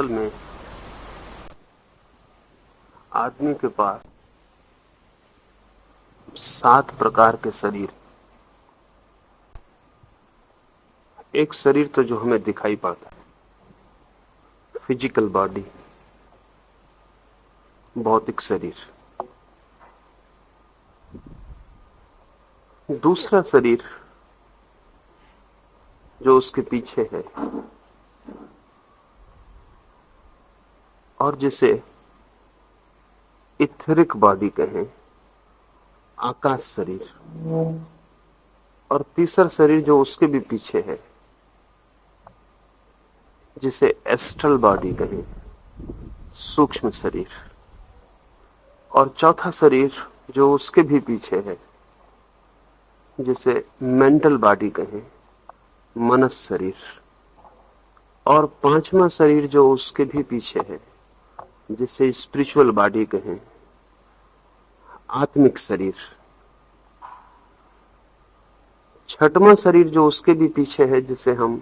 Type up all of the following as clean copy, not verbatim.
असल में आदमी के पास 7 प्रकार के शरीर। एक शरीर तो जो हमें दिखाई पड़ता है, फिजिकल बॉडी, भौतिक शरीर। दूसरा शरीर जो उसके पीछे है और जिसे इथरिक बॉडी कहें, आकाश शरीर। और तीसरा शरीर जो उसके भी पीछे है, जिसे एस्ट्रल बॉडी कहें, सूक्ष्म शरीर। और चौथा शरीर जो उसके भी पीछे है, जिसे मेंटल बॉडी कहें, मनस शरीर। और पांचवा शरीर जो उसके भी पीछे है, जिसे स्पिरिचुअल बॉडी कहें, आत्मिक शरीर। छठवां शरीर जो उसके भी पीछे है, जिसे हम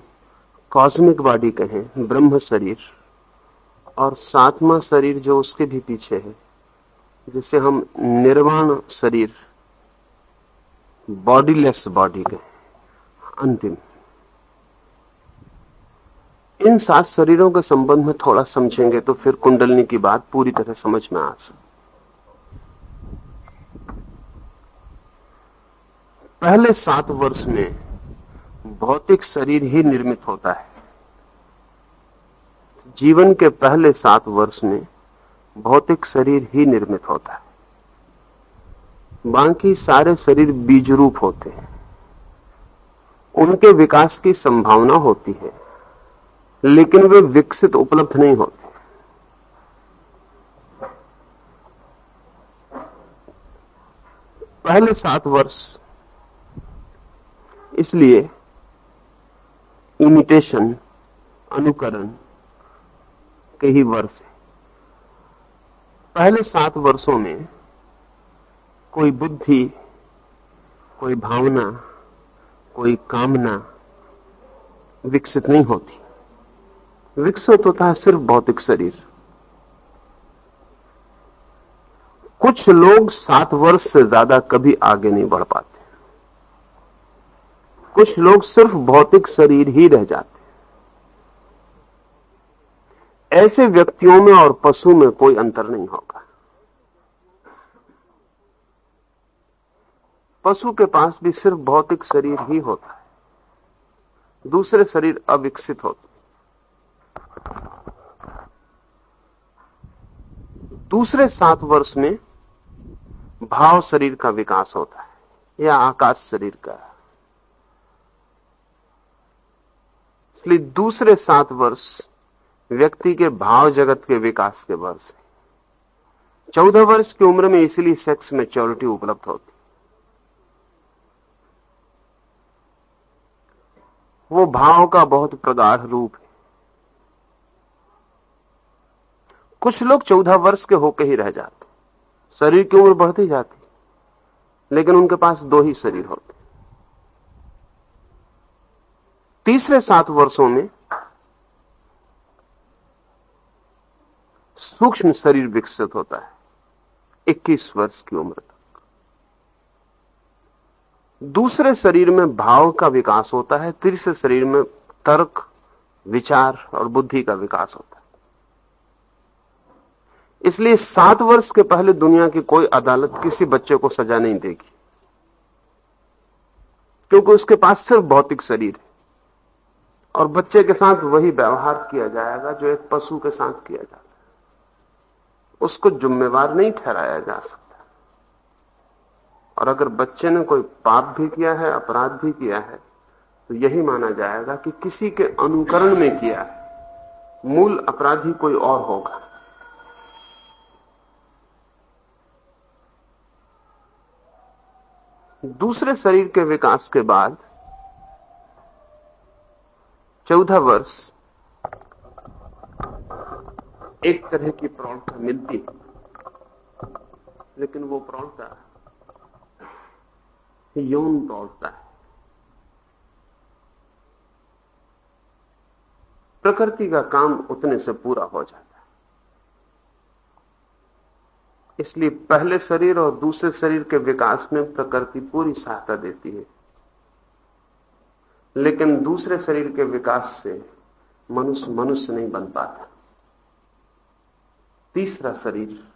कॉस्मिक बॉडी कहें, ब्रह्म शरीर। और सातवां शरीर जो उसके भी पीछे है, जिसे हम निर्वाण शरीर, बॉडीलेस बॉडी कहें, अंतिम। इन 7 शरीरों के संबंध में थोड़ा समझेंगे तो फिर कुंडलिनी की बात पूरी तरह समझ में आ सकती। पहले 7 वर्ष में भौतिक शरीर ही निर्मित होता है। जीवन के पहले 7 वर्ष में भौतिक शरीर ही निर्मित होता है। बाकी सारे शरीर बीज रूप होते हैं, उनके विकास की संभावना होती है, लेकिन वे विकसित उपलब्ध नहीं होते। पहले 7 वर्ष इसलिए इमिटेशन, अनुकरण के ही वर्ष है। पहले 7 वर्षों में कोई बुद्धि, कोई भावना, कोई कामना विकसित नहीं होती। विकसित होता है सिर्फ भौतिक शरीर। कुछ लोग 7 वर्ष से ज्यादा कभी आगे नहीं बढ़ पाते। कुछ लोग सिर्फ भौतिक शरीर ही रह जाते। ऐसे व्यक्तियों में और पशु में कोई अंतर नहीं होगा। पशु के पास भी सिर्फ भौतिक शरीर ही होता है, दूसरे शरीर अविकसित होते। दूसरे 7 वर्ष में भाव शरीर का विकास होता है या आकाश शरीर का। इसलिए दूसरे 7 वर्ष व्यक्ति के भाव जगत के विकास के वर्ष है। 14 वर्ष की उम्र में इसलिए सेक्स मैच्योरिटी उपलब्ध होती। वो भाव का बहुत प्रगाढ़ रूप है। कुछ लोग 14 वर्ष के होकर ही रह जाते, शरीर की उम्र बढ़ती जाती, लेकिन उनके पास 2 ही शरीर होते। तीसरे 7 वर्षों में सूक्ष्म शरीर विकसित होता है, 21 वर्ष की उम्र तक। दूसरे शरीर में भाव का विकास होता है, तीसरे शरीर में तर्क, विचार और बुद्धि का विकास होता है। इसलिए 7 वर्ष के पहले दुनिया की कोई अदालत किसी बच्चे को सजा नहीं देगी, क्योंकि उसके पास सिर्फ भौतिक शरीर है। और बच्चे के साथ वही व्यवहार किया जाएगा जो एक पशु के साथ किया जाता है। उसको जिम्मेवार नहीं ठहराया जा सकता। और अगर बच्चे ने कोई पाप भी किया है, अपराध भी किया है, तो यही माना जाएगा कि किसी के अनुकरण में किया है, मूल अपराधी कोई और होगा। दूसरे शरीर के विकास के बाद 14 वर्ष एक तरह की प्रौढ़ता मिलती है, लेकिन वो प्रौढ़ता यौन प्रौढ़ता है। प्रकृति का काम उतने से पूरा हो जाता है। इसलिए पहले शरीर और दूसरे शरीर के विकास में प्रकृति पूरी सहायता देती है, लेकिन दूसरे शरीर के विकास से मनुष्य मनुष्य नहीं बन पाता। तीसरा शरीर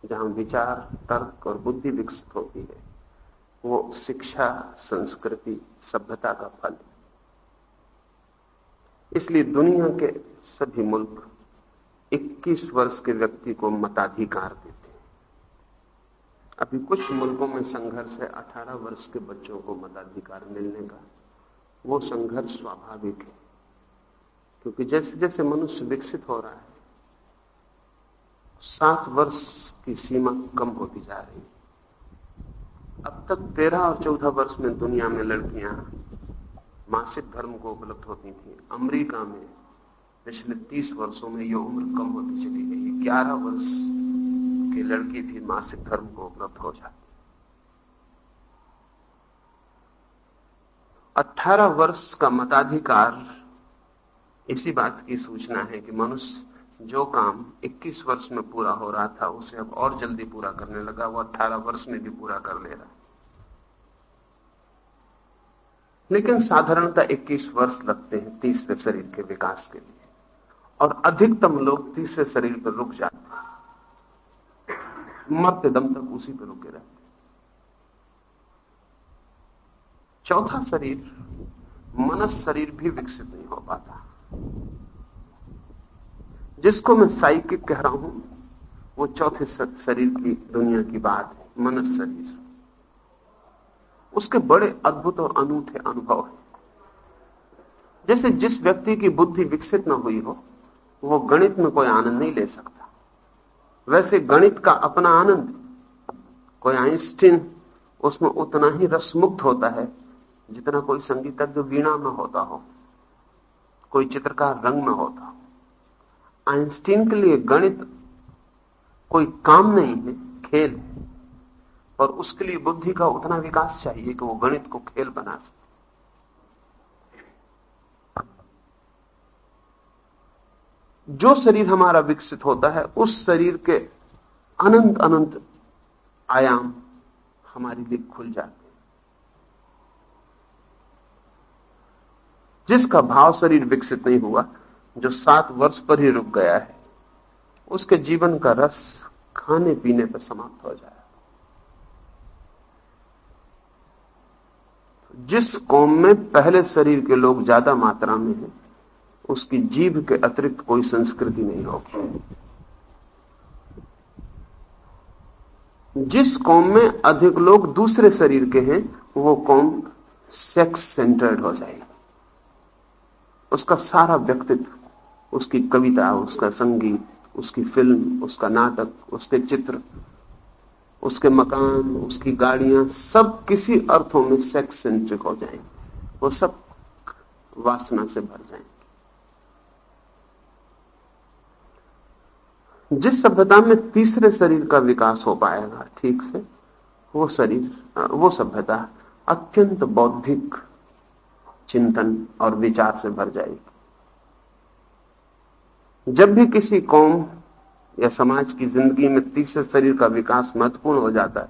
जहां विचार, तर्क और बुद्धि विकसित होती है, वो शिक्षा, संस्कृति, सभ्यता का फल है। इसलिए दुनिया के सभी मुल्क 21 वर्ष के व्यक्ति को मताधिकार देते हैं। अभी कुछ मुल्कों में संघर्ष है 18 वर्ष के बच्चों को मताधिकार मिलने का। वो संघर्ष स्वाभाविक है, क्योंकि जैसे जैसे मनुष्य विकसित हो रहा है 7 वर्ष की सीमा कम होती जा रही है। अब तक 13 और 14 वर्ष में दुनिया में लड़कियां मासिक धर्म को उपलब्ध होती थी। अमेरिका में पिछले 30 वर्षों में यह उम्र कम होती चली गई। 11 वर्ष की लड़की भी मासिक धर्म को उपलब्ध हो जाती। 18 वर्ष का मताधिकार इसी बात की सूचना है कि मनुष्य जो काम 21 वर्ष में पूरा हो रहा था उसे अब और जल्दी पूरा करने लगा। वो 18 वर्ष में भी पूरा कर ले रहा है। लेकिन साधारणतः 21 वर्ष लगते हैं तीसरे शरीर के विकास के लिए, और अधिकतम लोग तीसरे शरीर पर रुक जाते हैं, मरते दम तक उसी पर रुके रहते हैं। चौथा शरीर मनस शरीर भी विकसित नहीं हो पाता, जिसको मैं साइकिक कह रहा हूं। वो चौथे शरीर की दुनिया की बात है, मनस शरीर। उसके बड़े अद्भुत और अनूठे अनुभव हैं। जैसे जिस व्यक्ति की बुद्धि विकसित न हुई हो वो गणित में कोई आनंद नहीं ले सकता, वैसे गणित का अपना आनंद। कोई आइंस्टीन उसमें उतना ही रसमुक्त होता है जितना कोई संगीतज्ञ वीणा में होता हो, कोई चित्रकार रंग में होता हो। आइंस्टीन के लिए गणित कोई काम नहीं है, खेल है, और उसके लिए बुद्धि का उतना विकास चाहिए कि वो गणित को खेल बना सके। जो शरीर हमारा विकसित होता है उस शरीर के अनंत अनंत आयाम हमारे लिए खुल जाते हैं। जिसका भाव शरीर विकसित नहीं हुआ, जो 7 वर्ष पर ही रुक गया है, उसके जीवन का रस खाने पीने पर समाप्त हो जाए। जिस कौम में पहले शरीर के लोग ज्यादा मात्रा में हैं, उसकी जीभ के अतिरिक्त कोई संस्कृति नहीं होगी। जिस कौम में अधिक लोग दूसरे शरीर के हैं, वो कौम सेक्स सेंटर्ड हो जाएगी। उसका सारा व्यक्तित्व, उसकी कविता, उसका संगीत, उसकी फिल्म, उसका नाटक, उसके चित्र, उसके मकान, उसकी गाड़ियां, सब किसी अर्थों में सेक्स सेंट्रिक हो जाएंगे। वो सब वासना से भर जाएंगे। जिस सभ्यता में तीसरे शरीर का विकास हो पाएगा ठीक से, वो सभ्यता अत्यंत बौद्धिक चिंतन और विचार से भर जाएगी। जब भी किसी कौम या समाज की जिंदगी में तीसरे शरीर का विकास महत्वपूर्ण हो जाता है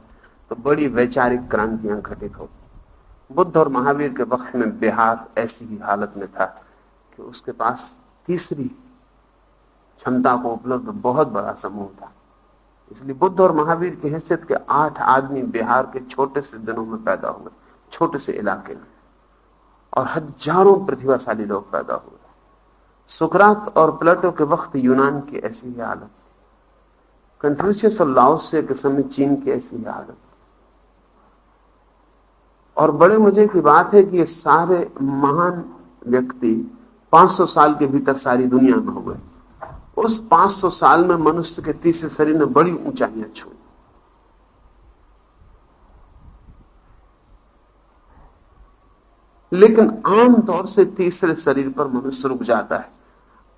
तो बड़ी वैचारिक क्रांतियां घटित होती। बुद्ध और महावीर के वक्त में बिहार ऐसी ही हालत में था कि उसके पास तीसरी क्षमता को उपलब्ध बहुत बड़ा समूह था। इसलिए बुद्ध और महावीर की हैसियत के 8 आदमी बिहार के छोटे से दिनों में पैदा हुए, छोटे से इलाके में, और हजारों प्रतिभाशाली लोग पैदा हुए। सुकरात और प्लेटो के वक्त यूनान की ऐसी ही हालत, कन्फ्यूशियस और लाओत्से के समय चीन की ऐसी ही हालत। और बड़े मजे की बात है कि ये सारे महान व्यक्ति 500 साल के भीतर सारी दुनिया में हुए। उस 500 साल में मनुष्य के तीसरे शरीर ने बड़ी ऊंचाइयां छुई। लेकिन आमतौर से तीसरे शरीर पर मनुष्य रुक जाता है।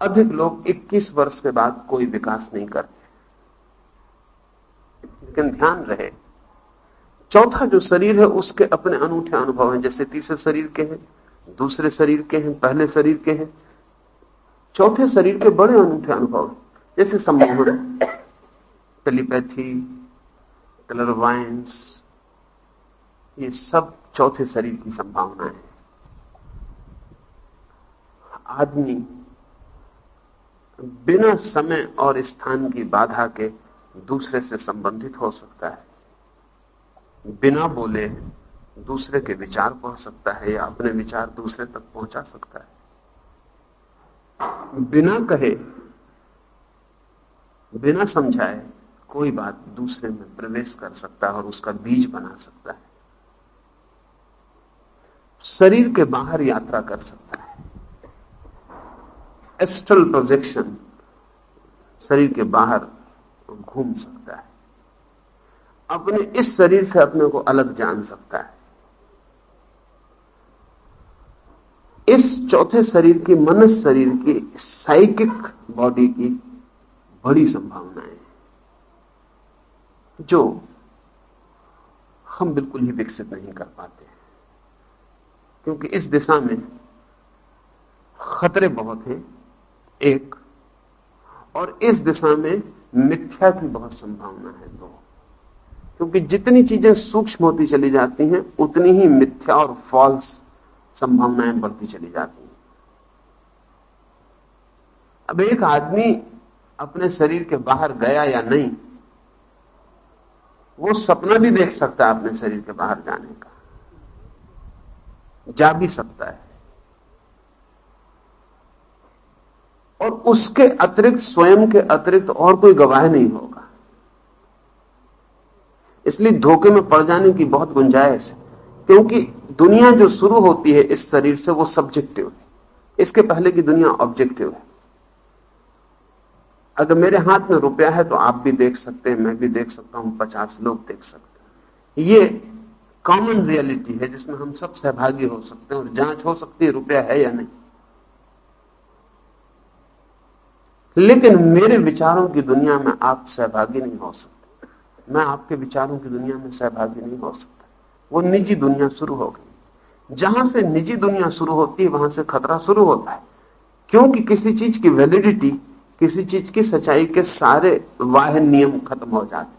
अधिक लोग 21 वर्ष के बाद कोई विकास नहीं करते। लेकिन ध्यान रहे, चौथा जो शरीर है उसके अपने अनूठे अनुभव हैं। जैसे तीसरे शरीर के हैं, दूसरे शरीर के हैं, पहले शरीर के हैं। चौथे शरीर के बड़े अनूठे अनुभव हैं, जैसे सम्मोहन, टेलीपैथी, क्लरवायंस, ये सब चौथे शरीर की संभावना है। आदमी बिना समय और स्थान की बाधा के दूसरे से संबंधित हो सकता है, बिना बोले दूसरे के विचार पढ़ सकता है या अपने विचार दूसरे तक पहुंचा सकता है, बिना कहे, बिना समझाए कोई बात दूसरे में प्रवेश कर सकता है और उसका बीज बना सकता है। शरीर के बाहर यात्रा कर सकता है, एस्ट्रल प्रोजेक्शन, शरीर के बाहर घूम सकता है, अपने इस शरीर से अपने को अलग जान सकता है। इस चौथे शरीर की, मनुष्य शरीर की, साइकिक बॉडी की बड़ी संभावनाएं हैं जो हम बिल्कुल ही विकसित नहीं कर पाते, क्योंकि इस दिशा में खतरे बहुत हैं एक, और इस दिशा में मिथ्या की बहुत संभावना है दो, क्योंकि जितनी चीजें सूक्ष्म होती चली जाती हैं उतनी ही मिथ्या और फॉल्स संभावनाएं बढ़ती चली जाती हैं। अब एक आदमी अपने शरीर के बाहर गया या नहीं, वो सपना भी देख सकता है अपने शरीर के बाहर जाने का, जा भी सकता है, और उसके अतिरिक्त, स्वयं के अतिरिक्त और कोई गवाह नहीं होगा। इसलिए धोखे में पड़ जाने की बहुत गुंजाइश है, क्योंकि दुनिया जो शुरू होती है इस शरीर से वो सब्जेक्टिव है, इसके पहले की दुनिया ऑब्जेक्टिव है। अगर मेरे हाथ में रुपया है तो आप भी देख सकते हैं, मैं भी देख सकता हूं, 50 लोग देख सकते हैं। ये कॉमन रियलिटी है जिसमें हम सब सहभागी हो सकते हैं और जांच हो सकती है रुपया है या नहीं। लेकिन मेरे विचारों की दुनिया में आप सहभागी नहीं हो सकते, मैं आपके विचारों की दुनिया में सहभागी नहीं हो सकता। वो निजी दुनिया शुरू हो गई। जहां से निजी दुनिया शुरू होती है वहां से खतरा शुरू होता है, क्योंकि किसी चीज की वैलिडिटी, किसी चीज की सच्चाई के सारे बाह्य नियम खत्म हो जाते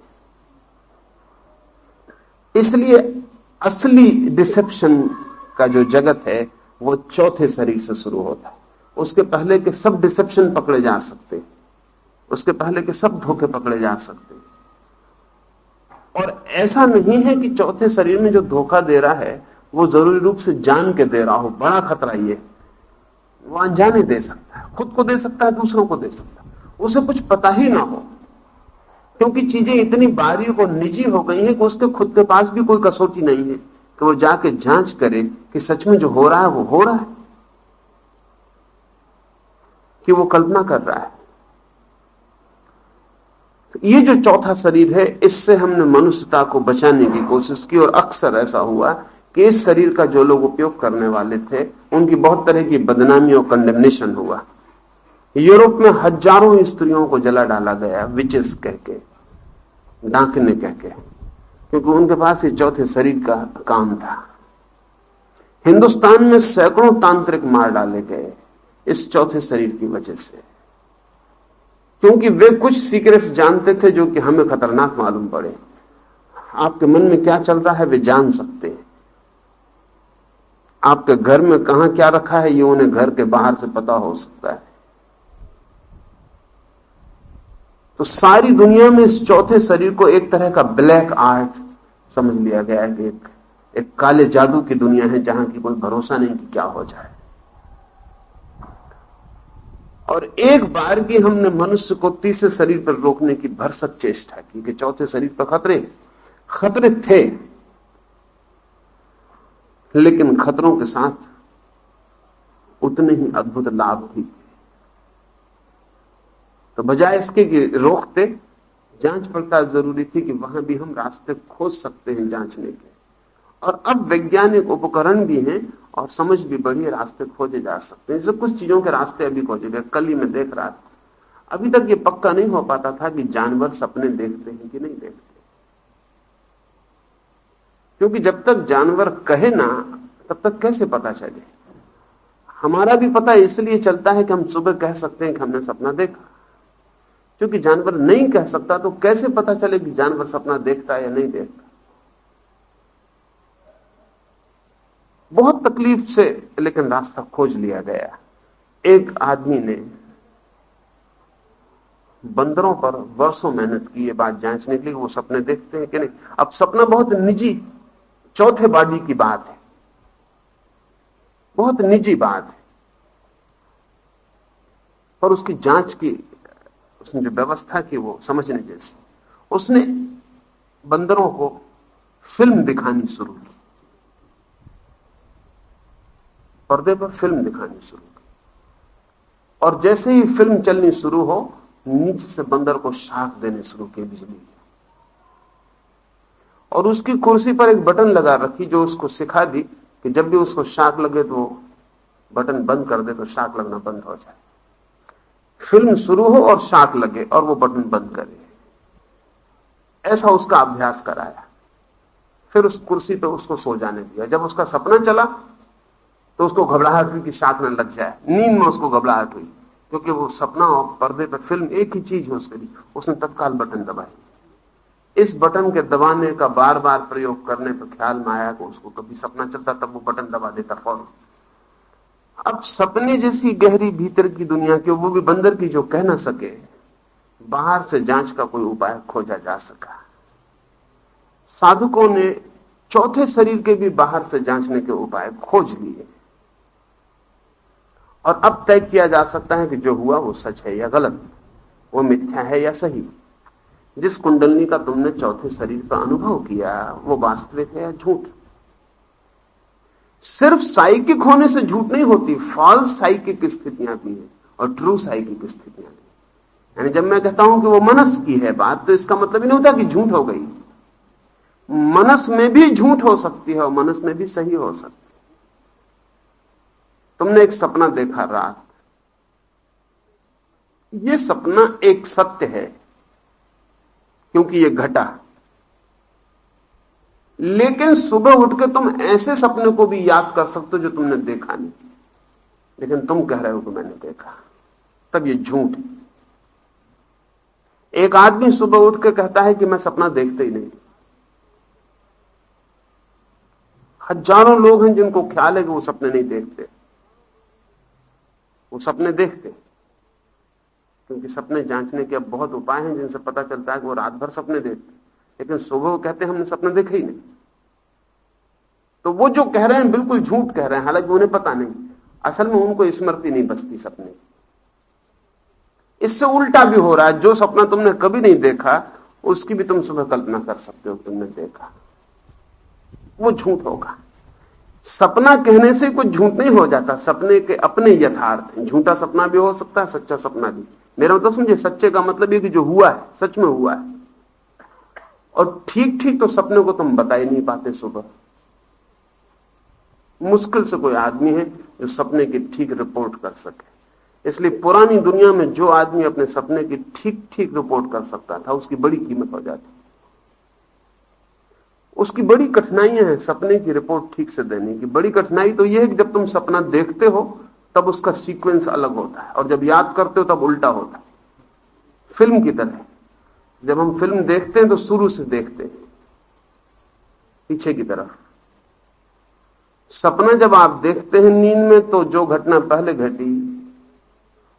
हैं। इसलिए असली डिसेप्शन का जो जगत है वो चौथे शरीर से शुरू होता है। उसके पहले के सब डिसेप्शन पकड़े जा सकते, उसके पहले के सब धोखे पकड़े जा सकते। और ऐसा नहीं है कि चौथे शरीर में जो धोखा दे रहा है वो जरूरी रूप से जान के दे रहा हो। बड़ा खतरा ये, वो अनजाने दे सकता है, खुद को दे सकता है, दूसरों को दे सकता है, उसे कुछ पता ही ना हो, क्योंकि चीजें इतनी बारीक और निजी हो गई हैं कि उसके खुद के पास भी कोई कसौटी नहीं है कि वो जाके जांच करे कि सच में जो हो रहा है वो हो रहा है कि वो कल्पना कर रहा है। तो ये जो चौथा शरीर है, इससे हमने मनुष्यता को बचाने की कोशिश की, और अक्सर ऐसा हुआ कि इस शरीर का जो लोग उपयोग करने वाले थे उनकी बहुत तरह की बदनामी और कंडेमनेशन हुआ। यूरोप में हजारों स्त्रियों को जला डाला गया, विचेस कहके, डांकने कहके, क्योंकि उनके पास ये चौथे शरीर का काम था। हिंदुस्तान में सैकड़ों तांत्रिक मार डाले गए इस चौथे शरीर की वजह से, क्योंकि वे कुछ सीक्रेट्स जानते थे जो कि हमें खतरनाक मालूम पड़े। आपके मन में क्या चल रहा है वे जान सकते हैं, आपके घर में कहां क्या रखा है ये उन्हें घर के बाहर से पता हो सकता है। तो सारी दुनिया में इस चौथे शरीर को एक तरह का ब्लैक आर्ट समझ लिया गया है कि एक काले जादू की दुनिया है जहां की कोई भरोसा नहीं कि क्या हो जाए। और एक बार भी हमने मनुष्य को तीसरे शरीर पर रोकने की भरसक चेष्टा की कि चौथे शरीर पर खतरे थे, लेकिन खतरों के साथ उतने ही अद्भुत लाभ भी। तो बजाय इसके कि रोकते, जांच पड़ताल जरूरी थी कि वहां भी हम रास्ते खोज सकते हैं जांचने के। और अब वैज्ञानिक उपकरण भी हैं और समझ भी बढ़ी, रास्ते खोजे जा सकते हैं। जैसे कुछ चीजों के रास्ते अभी खोजे गए। कल ही मैं देख रहा था, अभी तक ये पक्का नहीं हो पाता था कि जानवर सपने देखते हैं कि नहीं देखते, क्योंकि जब तक जानवर कहे ना तब तक कैसे पता चले। हमारा भी पता इसलिए चलता है कि हम सुबह कह सकते हैं कि हमने सपना देखा। क्योंकि जानवर नहीं कह सकता तो कैसे पता चले कि जानवर सपना देखता है या नहीं देखता। बहुत तकलीफ से लेकिन रास्ता खोज लिया गया। एक आदमी ने बंदरों पर वर्षों मेहनत की ये बात जांचने के लिए वो सपने देखते हैं कि नहीं। अब सपना बहुत निजी चौथे बॉडी की बात है, बहुत निजी बात है, पर उसकी जांच की उसने जो व्यवस्था की वो समझने जैसी। उसने बंदरों को फिल्म दिखानी शुरू की, पर्दे पर फिल्म दिखानी शुरू की, और जैसे ही फिल्म चलनी शुरू हो नीचे से बंदर को शाख देने शुरू किए बिजली की। और उसकी कुर्सी पर एक बटन लगा रखी जो उसको सिखा दी कि जब भी उसको शाख लगे तो बटन बंद कर दे तो शाख लगना बंद हो जाए। फिल्म शुरू हो और शाख लगे और वो बटन बंद करे, ऐसा उसका अभ्यास कराया। फिर उस कुर्सी पर उसको सो जाने दिया। जब उसका सपना चला तो उसको घबराहट हुई कि शाख न लग जाए। नींद में उसको घबराहट हुई क्योंकि वो सपना और पर्दे पर फिल्म एक ही चीज है उसके लिए। उसने तत्काल बटन दबाई। इस बटन के दबाने का बार बार प्रयोग करने पर ख्याल में आया कि उसको कभी सपना चलता तब वो बटन दबा देता फौरन। अब सपने जैसी गहरी भीतर की दुनिया की, वो भी बंदर की, जो कह ना सके, बाहर से जांच का कोई उपाय खोजा जा सका। साधुकों ने चौथे शरीर के भी बाहर से जांचने के उपाय खोज लिए और अब तय किया जा सकता है कि जो हुआ वो सच है या गलत, वो मिथ्या है या सही। जिस कुंडलनी का तुमने चौथे शरीर पर अनुभव किया वो वास्तविक है या झूठ। सिर्फ साइकिक होने से झूठ नहीं होती, फॉल्स साइकिक स्थितियां भी हैं और ट्रू साइकिक स्थितियां भी। यानी जब मैं कहता हूं कि वो मनस की है बात, तो इसका मतलब ही नहीं होता कि झूठ हो गई। मनस में भी झूठ हो सकती है और मनस में भी सही हो सकती है। तुमने एक सपना देखा रात, यह सपना एक सत्य है क्योंकि यह घटा, लेकिन सुबह उठकर तुम ऐसे सपने को भी याद कर सकते हो जो तुमने देखा नहीं, लेकिन तुम कह रहे हो कि मैंने देखा, तब यह झूठ है। एक आदमी सुबह उठकर कहता है कि मैं सपना देखते ही नहीं। हजारों लोग हैं जिनको ख्याल है कि वो सपने नहीं देखते, वो सपने देखते, क्योंकि सपने जांचने के अब बहुत उपाय हैं जिनसे पता चलता है कि वो रात भर सपने देखते, लेकिन सुबह वो कहते हैं हमने सपने देखे ही नहीं। तो वो जो कह रहे हैं बिल्कुल झूठ कह रहे हैं, हालांकि उन्हें पता नहीं, असल में उनको स्मृति नहीं बचती सपने। इससे उल्टा भी हो रहा है, जो सपना तुमने कभी नहीं देखा उसकी भी तुम सुबह कल्पना कर सकते हो तुमने देखा, वो झूठ होगा। सपना कहने से कुछ झूठ नहीं हो जाता, सपने के अपने यथार्थ हैं। झूठा सपना भी हो सकता है, सच्चा सपना भी। मेरा मतलब समझे, सच्चे का मतलब ये कि जो हुआ है सच में हुआ है। और ठीक ठीक तो सपने को तुम बता ही नहीं पाते सुबह। मुश्किल से कोई आदमी है जो सपने की ठीक रिपोर्ट कर सके। इसलिए पुरानी दुनिया में जो आदमी अपने सपने की ठीक ठीक रिपोर्ट कर सकता था उसकी बड़ी कीमत हो जाती। उसकी बड़ी कठिनाइयां हैं सपने की रिपोर्ट ठीक से देने की। बड़ी कठिनाई तो यह है कि जब तुम सपना देखते हो तब उसका सीक्वेंस अलग होता है और जब याद करते हो तब उल्टा होता है। फिल्म की तरह जब हम फिल्म देखते हैं तो शुरू से देखते हैं पीछे की तरफ। सपना जब आप देखते हैं नींद में तो जो घटना पहले घटी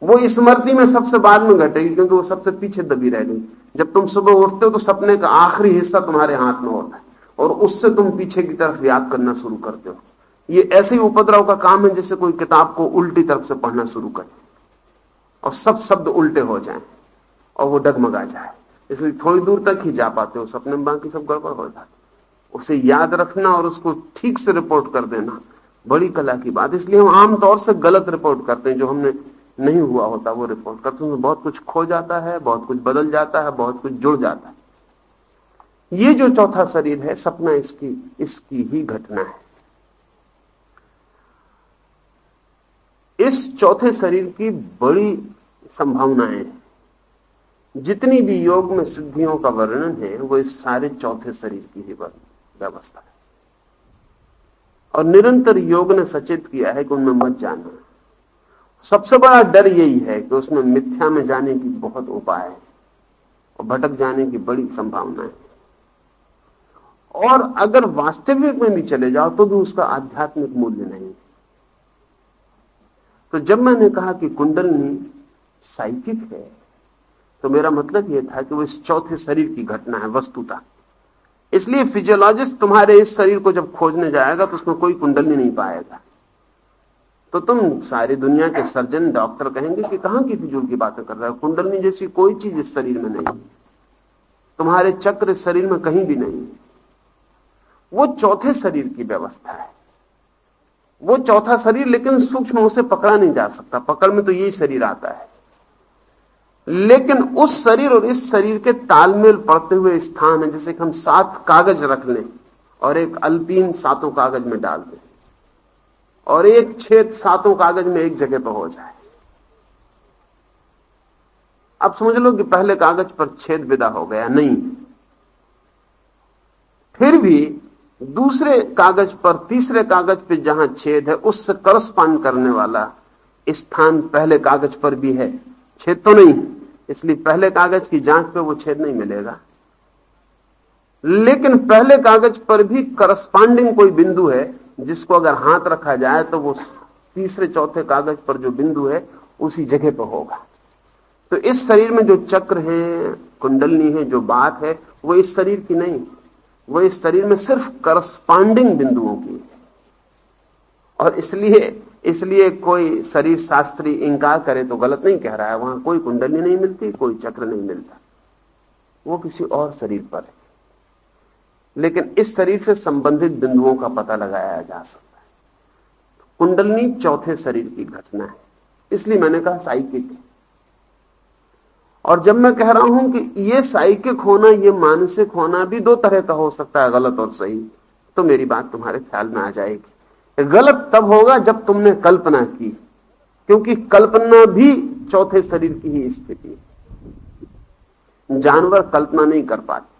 वो स्मृति में सबसे बाद में घटेगी, क्योंकि वो सबसे पीछे दबी रह गई। जब तुम सुबह उठते हो तो सपने का आखिरी हिस्सा तुम्हारे हाथ में होता है और उससे तुम पीछे की तरफ याद करना शुरू करते हो। ये ऐसे ही उपद्रव का काम है जैसे कोई किताब को उल्टी तरफ से पढ़ना शुरू करे और सब शब्द उल्टे हो जाएं और वो डगमगा जाए। इसलिए थोड़ी दूर तक ही जा पाते हो सपने में, बाकी सब गड़बड़ हो जाती। उसे याद रखना और उसको ठीक से रिपोर्ट कर देना बड़ी कला की बात। इसलिए हम आमतौर से गलत रिपोर्ट करते हैं, जो हमने नहीं हुआ होता वो रिपोर्ट करते हैं। बहुत कुछ खो जाता है, बहुत कुछ बदल जाता है, बहुत कुछ जुड़ जाता है। ये जो चौथा शरीर है सपना इसकी ही घटना है। इस चौथे शरीर की बड़ी संभावनाएं हैं। जितनी भी योग में सिद्धियों का वर्णन है वो इस सारे चौथे शरीर की ही व्यवस्था है। और निरंतर योग ने सचेत किया है कि उनमें मत जाना, सबसे बड़ा डर यही है कि उसमें मिथ्या में जाने की बहुत उपाय है और भटक जाने की बड़ी संभावना है। और अगर वास्तविक में भी चले जाओ तो भी उसका आध्यात्मिक मूल्य नहीं। तो जब मैंने कहा कि कुंडलनी साइकिक है, तो मेरा मतलब यह था कि वो इस चौथे शरीर की घटना है वस्तुतः। इसलिए फिजियोलॉजिस्ट तुम्हारे इस शरीर को जब खोजने जाएगा तो उसमें कोई कुंडलनी नहीं पाएगा। तो तुम सारी दुनिया के सर्जन डॉक्टर कहेंगे कि कहां की फिजूल की बातें कर रहा है, कुंडलनी जैसी कोई चीज इस शरीर में नहीं, तुम्हारे चक्र इस शरीर में कहीं भी नहीं। वो चौथे शरीर की व्यवस्था है, वो चौथा शरीर, लेकिन सूक्ष्म उसे पकड़ा नहीं जा सकता। पकड़ में तो यही शरीर आता है, लेकिन उस शरीर और इस शरीर के तालमेल पड़ते हुए स्थान है। जैसे कि हम 7 कागज रख लें और एक अल्पीन 7 कागज में डाल दें और एक छेद 7 कागज में एक जगह पर हो जाए। अब समझ लो कि पहले कागज पर छेद विदा हो गया नहीं, फिर भी दूसरे कागज पर, तीसरे कागज पर जहां छेद है उससे करस्पॉन्ड करने वाला स्थान पहले कागज पर भी है। छेद तो नहीं, इसलिए पहले कागज की जांच पे वो छेद नहीं मिलेगा, लेकिन पहले कागज पर भी करस्पॉन्डिंग कोई बिंदु है जिसको अगर हाथ रखा जाए तो वो तीसरे चौथे कागज पर जो बिंदु है उसी जगह पर होगा। तो इस शरीर में जो चक्र है, कुंडलनी है, जो बात है, वो इस शरीर की नहीं, वो इस शरीर में सिर्फ करस्पॉन्डिंग बिंदुओं की है। और इसलिए कोई शरीर शास्त्री इंकार करे तो गलत नहीं कह रहा है। वहां कोई कुंडली नहीं मिलती, कोई चक्र नहीं मिलता, वो किसी और शरीर पर है। लेकिन इस शरीर से संबंधित बिंदुओं का पता लगाया जा सकता है। कुंडलनी चौथे शरीर की घटना है, इसलिए मैंने कहा साइकिक है। और जब मैं कह रहा हूं कि ये साइकिक होना, ये मानसिक होना भी 2 तरह का हो सकता है, गलत और सही, तो मेरी बात तुम्हारे ख्याल में आ जाएगी। गलत तब होगा जब तुमने कल्पना की, क्योंकि कल्पना भी चौथे शरीर की ही स्थिति है। जानवर कल्पना नहीं कर पाते,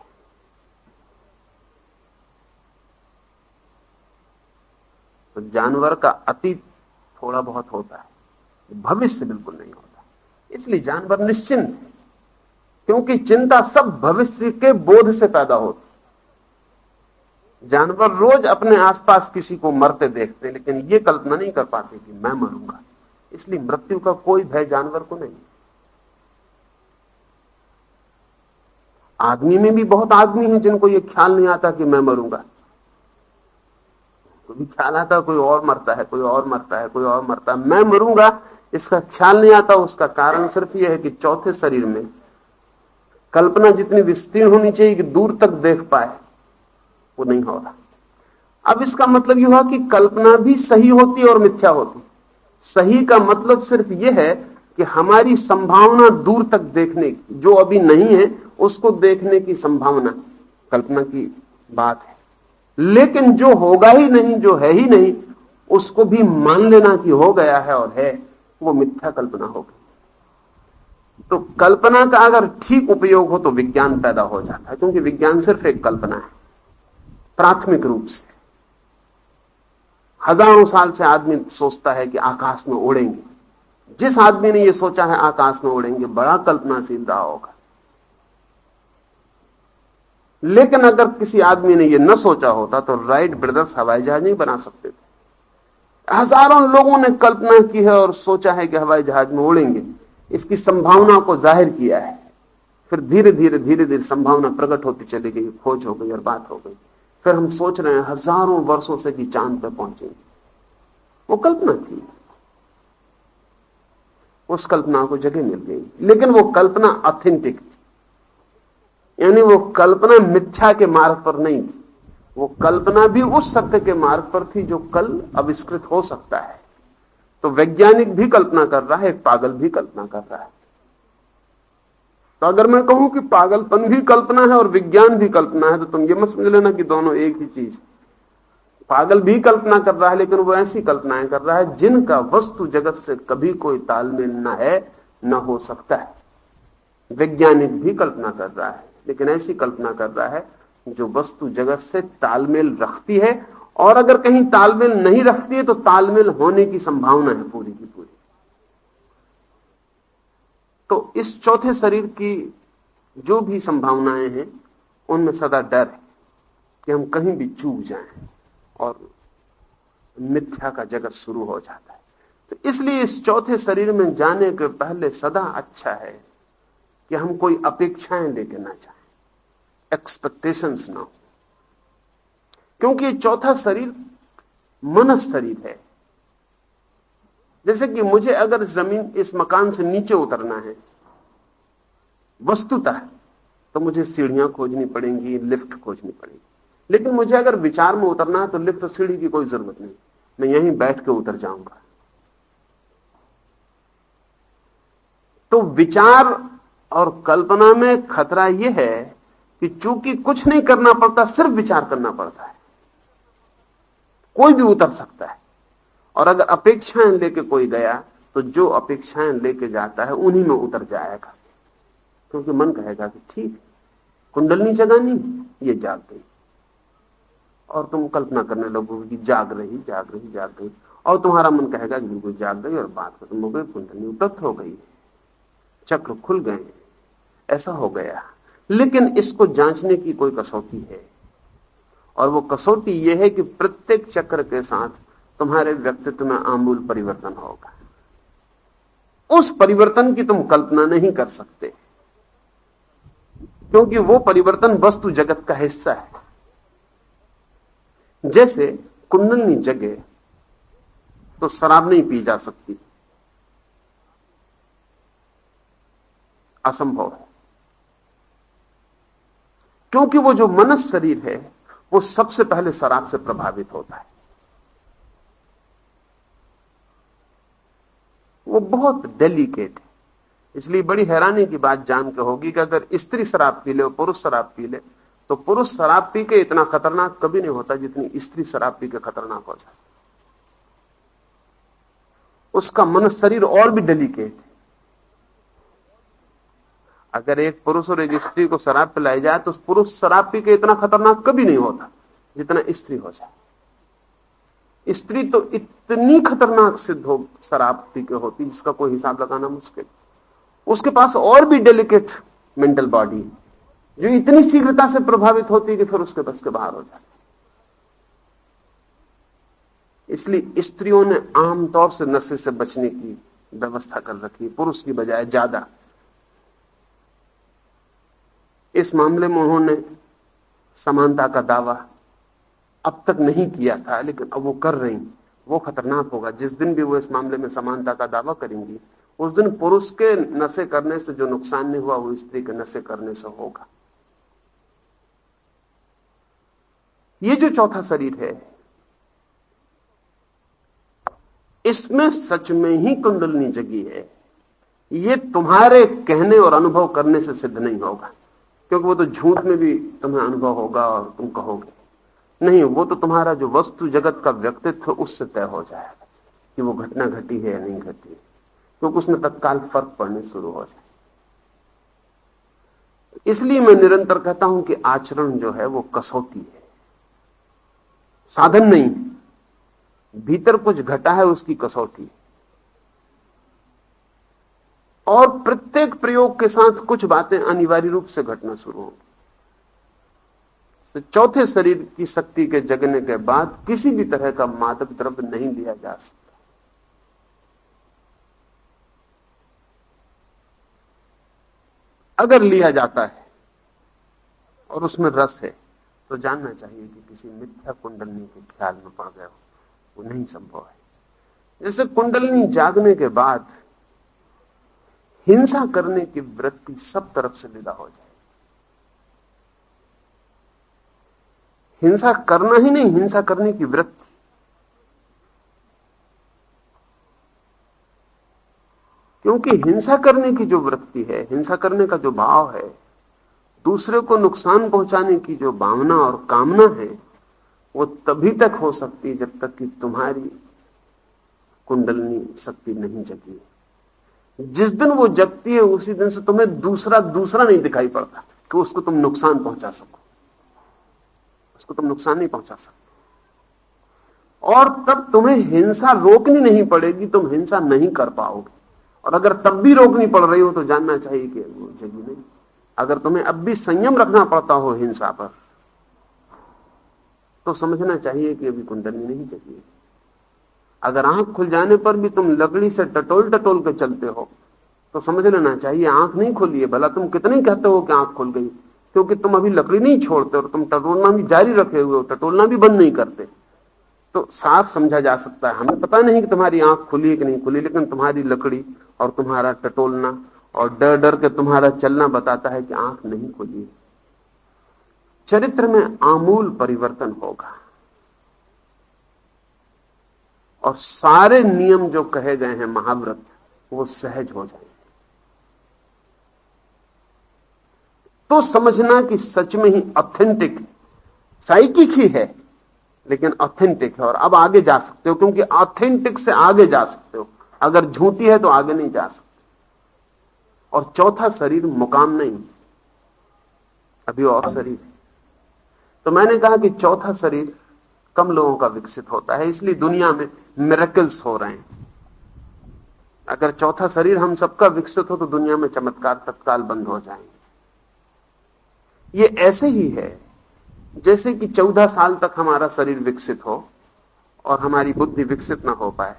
तो जानवर का अतीत थोड़ा बहुत होता है, भविष्य बिल्कुल नहीं होता। इसलिए जानवर निश्चिंत है, क्योंकि चिंता सब भविष्य के बोध से पैदा होती। जानवर रोज अपने आसपास किसी को मरते देखते, लेकिन ये कल्पना नहीं कर पाते कि मैं मरूंगा। इसलिए मृत्यु का कोई भय जानवर को नहीं। आदमी में भी बहुत आदमी हैं जिनको ये ख्याल नहीं आता कि मैं मरूंगा। तो भी ख्याल आता कोई और मरता है, कोई और मरता है, कोई और मरता है, मैं मरूंगा इसका ख्याल नहीं आता। उसका कारण सिर्फ यह है कि चौथे शरीर में कल्पना जितनी विस्तीर्ण होनी चाहिए कि दूर तक देख पाए, वो नहीं हो रहा। अब इसका मतलब यह हुआ कि कल्पना भी सही होती और मिथ्या होती। सही का मतलब सिर्फ यह है कि हमारी संभावना दूर तक देखने की, जो अभी नहीं है उसको देखने की संभावना कल्पना की बात है। लेकिन जो होगा ही नहीं, जो है ही नहीं, उसको भी मान लेना कि हो गया है और है, वो मिथ्या कल्पना हो गई। तो कल्पना का अगर ठीक उपयोग हो तो विज्ञान पैदा हो जाता है, क्योंकि विज्ञान सिर्फ एक कल्पना है प्राथमिक रूप से। हजारों साल से आदमी सोचता है कि आकाश में उड़ेंगे। जिस आदमी ने यह सोचा है आकाश में उड़ेंगे, बड़ा कल्पनाशील रहा होगा। लेकिन अगर किसी आदमी ने यह न सोचा होता तो राइट ब्रदर्स हवाई जहाज नहीं बना सकते थे। हजारों लोगों ने कल्पना की है और सोचा है कि हवाई जहाज में उड़ेंगे, इसकी संभावना को जाहिर किया है। फिर धीरे धीरे संभावना प्रकट होती चली गई, खोज हो गई और बात हो गई। फिर हम सोच रहे हैं हजारों वर्षों से कि चांद पर पहुंचेंगे। वो कल्पना थी, उस कल्पना को जगह मिल गई, लेकिन वो कल्पना ऑथेंटिक थी। यानी वो कल्पना मिथ्या के मार्ग पर नहीं थी, वो कल्पना भी उस सत्य के मार्ग पर थी जो कल आविष्कृत हो सकता है। तो वैज्ञानिक भी कल्पना कर रहा है, एक पागल भी कल्पना कर रहा है। तो अगर मैं कहूं कि पागलपन भी कल्पना है और विज्ञान भी कल्पना है, तो तुम ये मत समझ लेना कि दोनों एक ही चीज। पागल भी कल्पना कर रहा है, लेकिन वो ऐसी कल्पनाएं कर रहा है जिनका वस्तु जगत से कभी कोई तालमेल न है, न हो सकता है। वैज्ञानिक भी कल्पना कर रहा है, लेकिन ऐसी कल्पना कर रहा है जो वस्तु जगत से तालमेल रखती है, और अगर कहीं तालमेल नहीं रखती है तो तालमेल होने की संभावना है पूरी की पूरी। तो इस चौथे शरीर की जो भी संभावनाएं हैं उनमें सदा डर है कि हम कहीं भी चूक जाएं और मिथ्या का जगत शुरू हो जाता है। तो इसलिए इस चौथे शरीर में जाने के पहले सदा अच्छा है कि हम कोई अपेक्षाएं लेके ना जाएं, एक्सपेक्टेशंस ना हो, क्योंकि ये चौथा शरीर मनस शरीर है। जैसे कि मुझे अगर जमीन इस मकान से नीचे उतरना है वस्तुतः, तो मुझे सीढ़ियां खोजनी पड़ेंगी, लिफ्ट खोजनी पड़ेगी। लेकिन मुझे अगर विचार में उतरना है तो लिफ्ट और सीढ़ी की कोई जरूरत नहीं, मैं यहीं बैठ के उतर जाऊंगा। तो विचार और कल्पना में खतरा यह है कि चूंकि कुछ नहीं करना पड़ता, सिर्फ विचार करना पड़ता है, कोई भी उतर सकता है। और अगर अपेक्षाएं लेके कोई गया तो जो अपेक्षाएं लेके जाता है उन्हीं में उतर जाएगा, क्योंकि मन कहेगा कि ठीक, कुंडलनी जगानी, ये जाग गई, और तुम कल्पना करने लगोगे कि जाग रही जाग रही जाग गई, और तुम्हारा मन कहेगा कि बिल्कुल जाग गई और बात खत्म हो गई, कुंडलनी उपलब्ध हो गई, चक्र खुल गए, ऐसा हो गया। लेकिन इसको जांचने की कोई कसौटी है, और वो कसौटी यह है कि प्रत्येक चक्र के साथ तुम्हारे व्यक्तित्व में आमूल परिवर्तन होगा। उस परिवर्तन की तुम कल्पना नहीं कर सकते, क्योंकि वो परिवर्तन वस्तु जगत का हिस्सा है। जैसे कुंडलनी जगे तो शराब नहीं पी जा सकती, असंभव है, क्योंकि वो जो मनस शरीर है वो सबसे पहले शराब से प्रभावित होता है। वो बहुत डेलिकेट है, इसलिए बड़ी हैरानी की बात जान के होगी कि अगर स्त्री शराब पी ले और पुरुष शराब पी ले, तो पुरुष शराब पी के इतना खतरनाक कभी नहीं होता जितनी स्त्री शराब पी के खतरनाक हो जाए। उसका मन शरीर और भी डेलिकेट है। अगर एक पुरुष और एक स्त्री को शराब पिलाई जाए तो पुरुष शराब पी के इतना खतरनाक कभी नहीं होता जितना स्त्री हो जाए। स्त्री तो इतनी खतरनाक सिद्ध हो शराब पी के होती जिसका कोई हिसाब लगाना मुश्किल। उसके पास और भी डेलिकेट मेंटल बॉडी है जो इतनी शीघ्रता से प्रभावित होती है कि फिर उसके बस के बाहर हो जाती। इसलिए स्त्रियों ने आमतौर से नशे से बचने की व्यवस्था कर रखी, पुरुष की बजाय ज्यादा। इस मामले में उन्होंने समानता का दावा अब तक नहीं किया था, लेकिन अब वो कर रही। वो खतरनाक होगा। जिस दिन भी वो इस मामले में समानता का दावा करेंगी, उस दिन पुरुष के नशे करने से जो नुकसान नहीं हुआ वो स्त्री के नशे करने से होगा। ये जो चौथा शरीर है, इसमें सच में ही कुंडलनी जगी है। ये तुम्हारे कहने और अनुभव करने से सिद्ध नहीं होगा, क्योंकि वो तो झूठ में भी तुम्हें अनुभव होगा और तुम कहोगे नहीं। वो तो तुम्हारा जो वस्तु जगत का व्यक्तित्व उससे तय हो जाएगा कि वो घटना घटी है या नहीं घटी, क्योंकि उसमें तत्काल फर्क पड़ने शुरू हो जाए। इसलिए मैं निरंतर कहता हूं कि आचरण जो है वो कसौटी है, साधन नहीं। भीतर कुछ घटा है उसकी कसौटी, और प्रत्येक प्रयोग के साथ कुछ बातें अनिवार्य रूप से घटना शुरू होंगी। चौथे शरीर की शक्ति के जगने के बाद किसी भी तरह का मादक द्रव्य नहीं लिया जा सकता। अगर लिया जाता है और उसमें रस है तो जानना चाहिए कि किसी मिथ्या कुंडलनी के ख्याल में पड़ गए हो, वो नहीं संभव है। जैसे कुंडलनी जागने के बाद हिंसा करने की वृत्ति सब तरफ से विदा हो जाए। हिंसा करना ही नहीं, हिंसा करने की वृत्ति। क्योंकि हिंसा करने की जो वृत्ति है, हिंसा करने का जो भाव है, दूसरे को नुकसान पहुंचाने की जो भावना और कामना है, वो तभी तक हो सकती है जब तक कि तुम्हारी कुंडलनी शक्ति नहीं जगी। जिस दिन वो जगती है उसी दिन से तुम्हें दूसरा नहीं दिखाई पड़ता कि उसको तुम नुकसान पहुंचा सको। उसको तुम नुकसान नहीं पहुंचा सकते, और तब तुम्हें हिंसा रोकनी नहीं पड़ेगी, तुम हिंसा नहीं कर पाओगे। और अगर तब भी रोकनी पड़ रही हो तो जानना चाहिए कि वो जगी नहीं। अगर तुम्हें अब भी संयम रखना पड़ता हो हिंसा पर, तो समझना चाहिए कि अभी कुंडली नहीं जगी है। अगर आंख खुल जाने पर भी तुम लकड़ी से टटोल टटोल के चलते हो, तो समझ लेना चाहिए आंख नहीं खुली है। भला तुम कितने कहते हो कि आंख खुल गई, क्योंकि तुम अभी लकड़ी नहीं छोड़ते और तुम टटोलना भी जारी रखे हुए हो, टटोलना भी बंद नहीं करते। तो साफ समझा जा सकता है, हमें पता नहीं कि तुम्हारी आंख खुली है कि नहीं खुली, लेकिन तुम्हारी लकड़ी और तुम्हारा टटोलना और डर डर के तुम्हारा चलना बताता है कि आंख नहीं खुली है। चरित्र में आमूल परिवर्तन होगा और सारे नियम जो कहे गए हैं महाव्रत, वो सहज हो जाएंगे। तो समझना कि सच में ही ऑथेंटिक, साइकिक ही है लेकिन ऑथेंटिक है, और अब आगे जा सकते हो, क्योंकि ऑथेंटिक से आगे जा सकते हो। अगर झूठी है तो आगे नहीं जा सकते। और चौथा शरीर मुकाम नहीं, अभी और शरीर है। तो मैंने कहा कि चौथा शरीर कम लोगों का विकसित होता है, इसलिए दुनिया में मिरेकल्स हो रहे हैं। अगर चौथा शरीर हम सबका विकसित हो तो दुनिया में चमत्कार तत्काल बंद हो जाएंगे। ये ऐसे ही है जैसे कि 14 साल तक हमारा शरीर विकसित हो और हमारी बुद्धि विकसित ना हो पाए।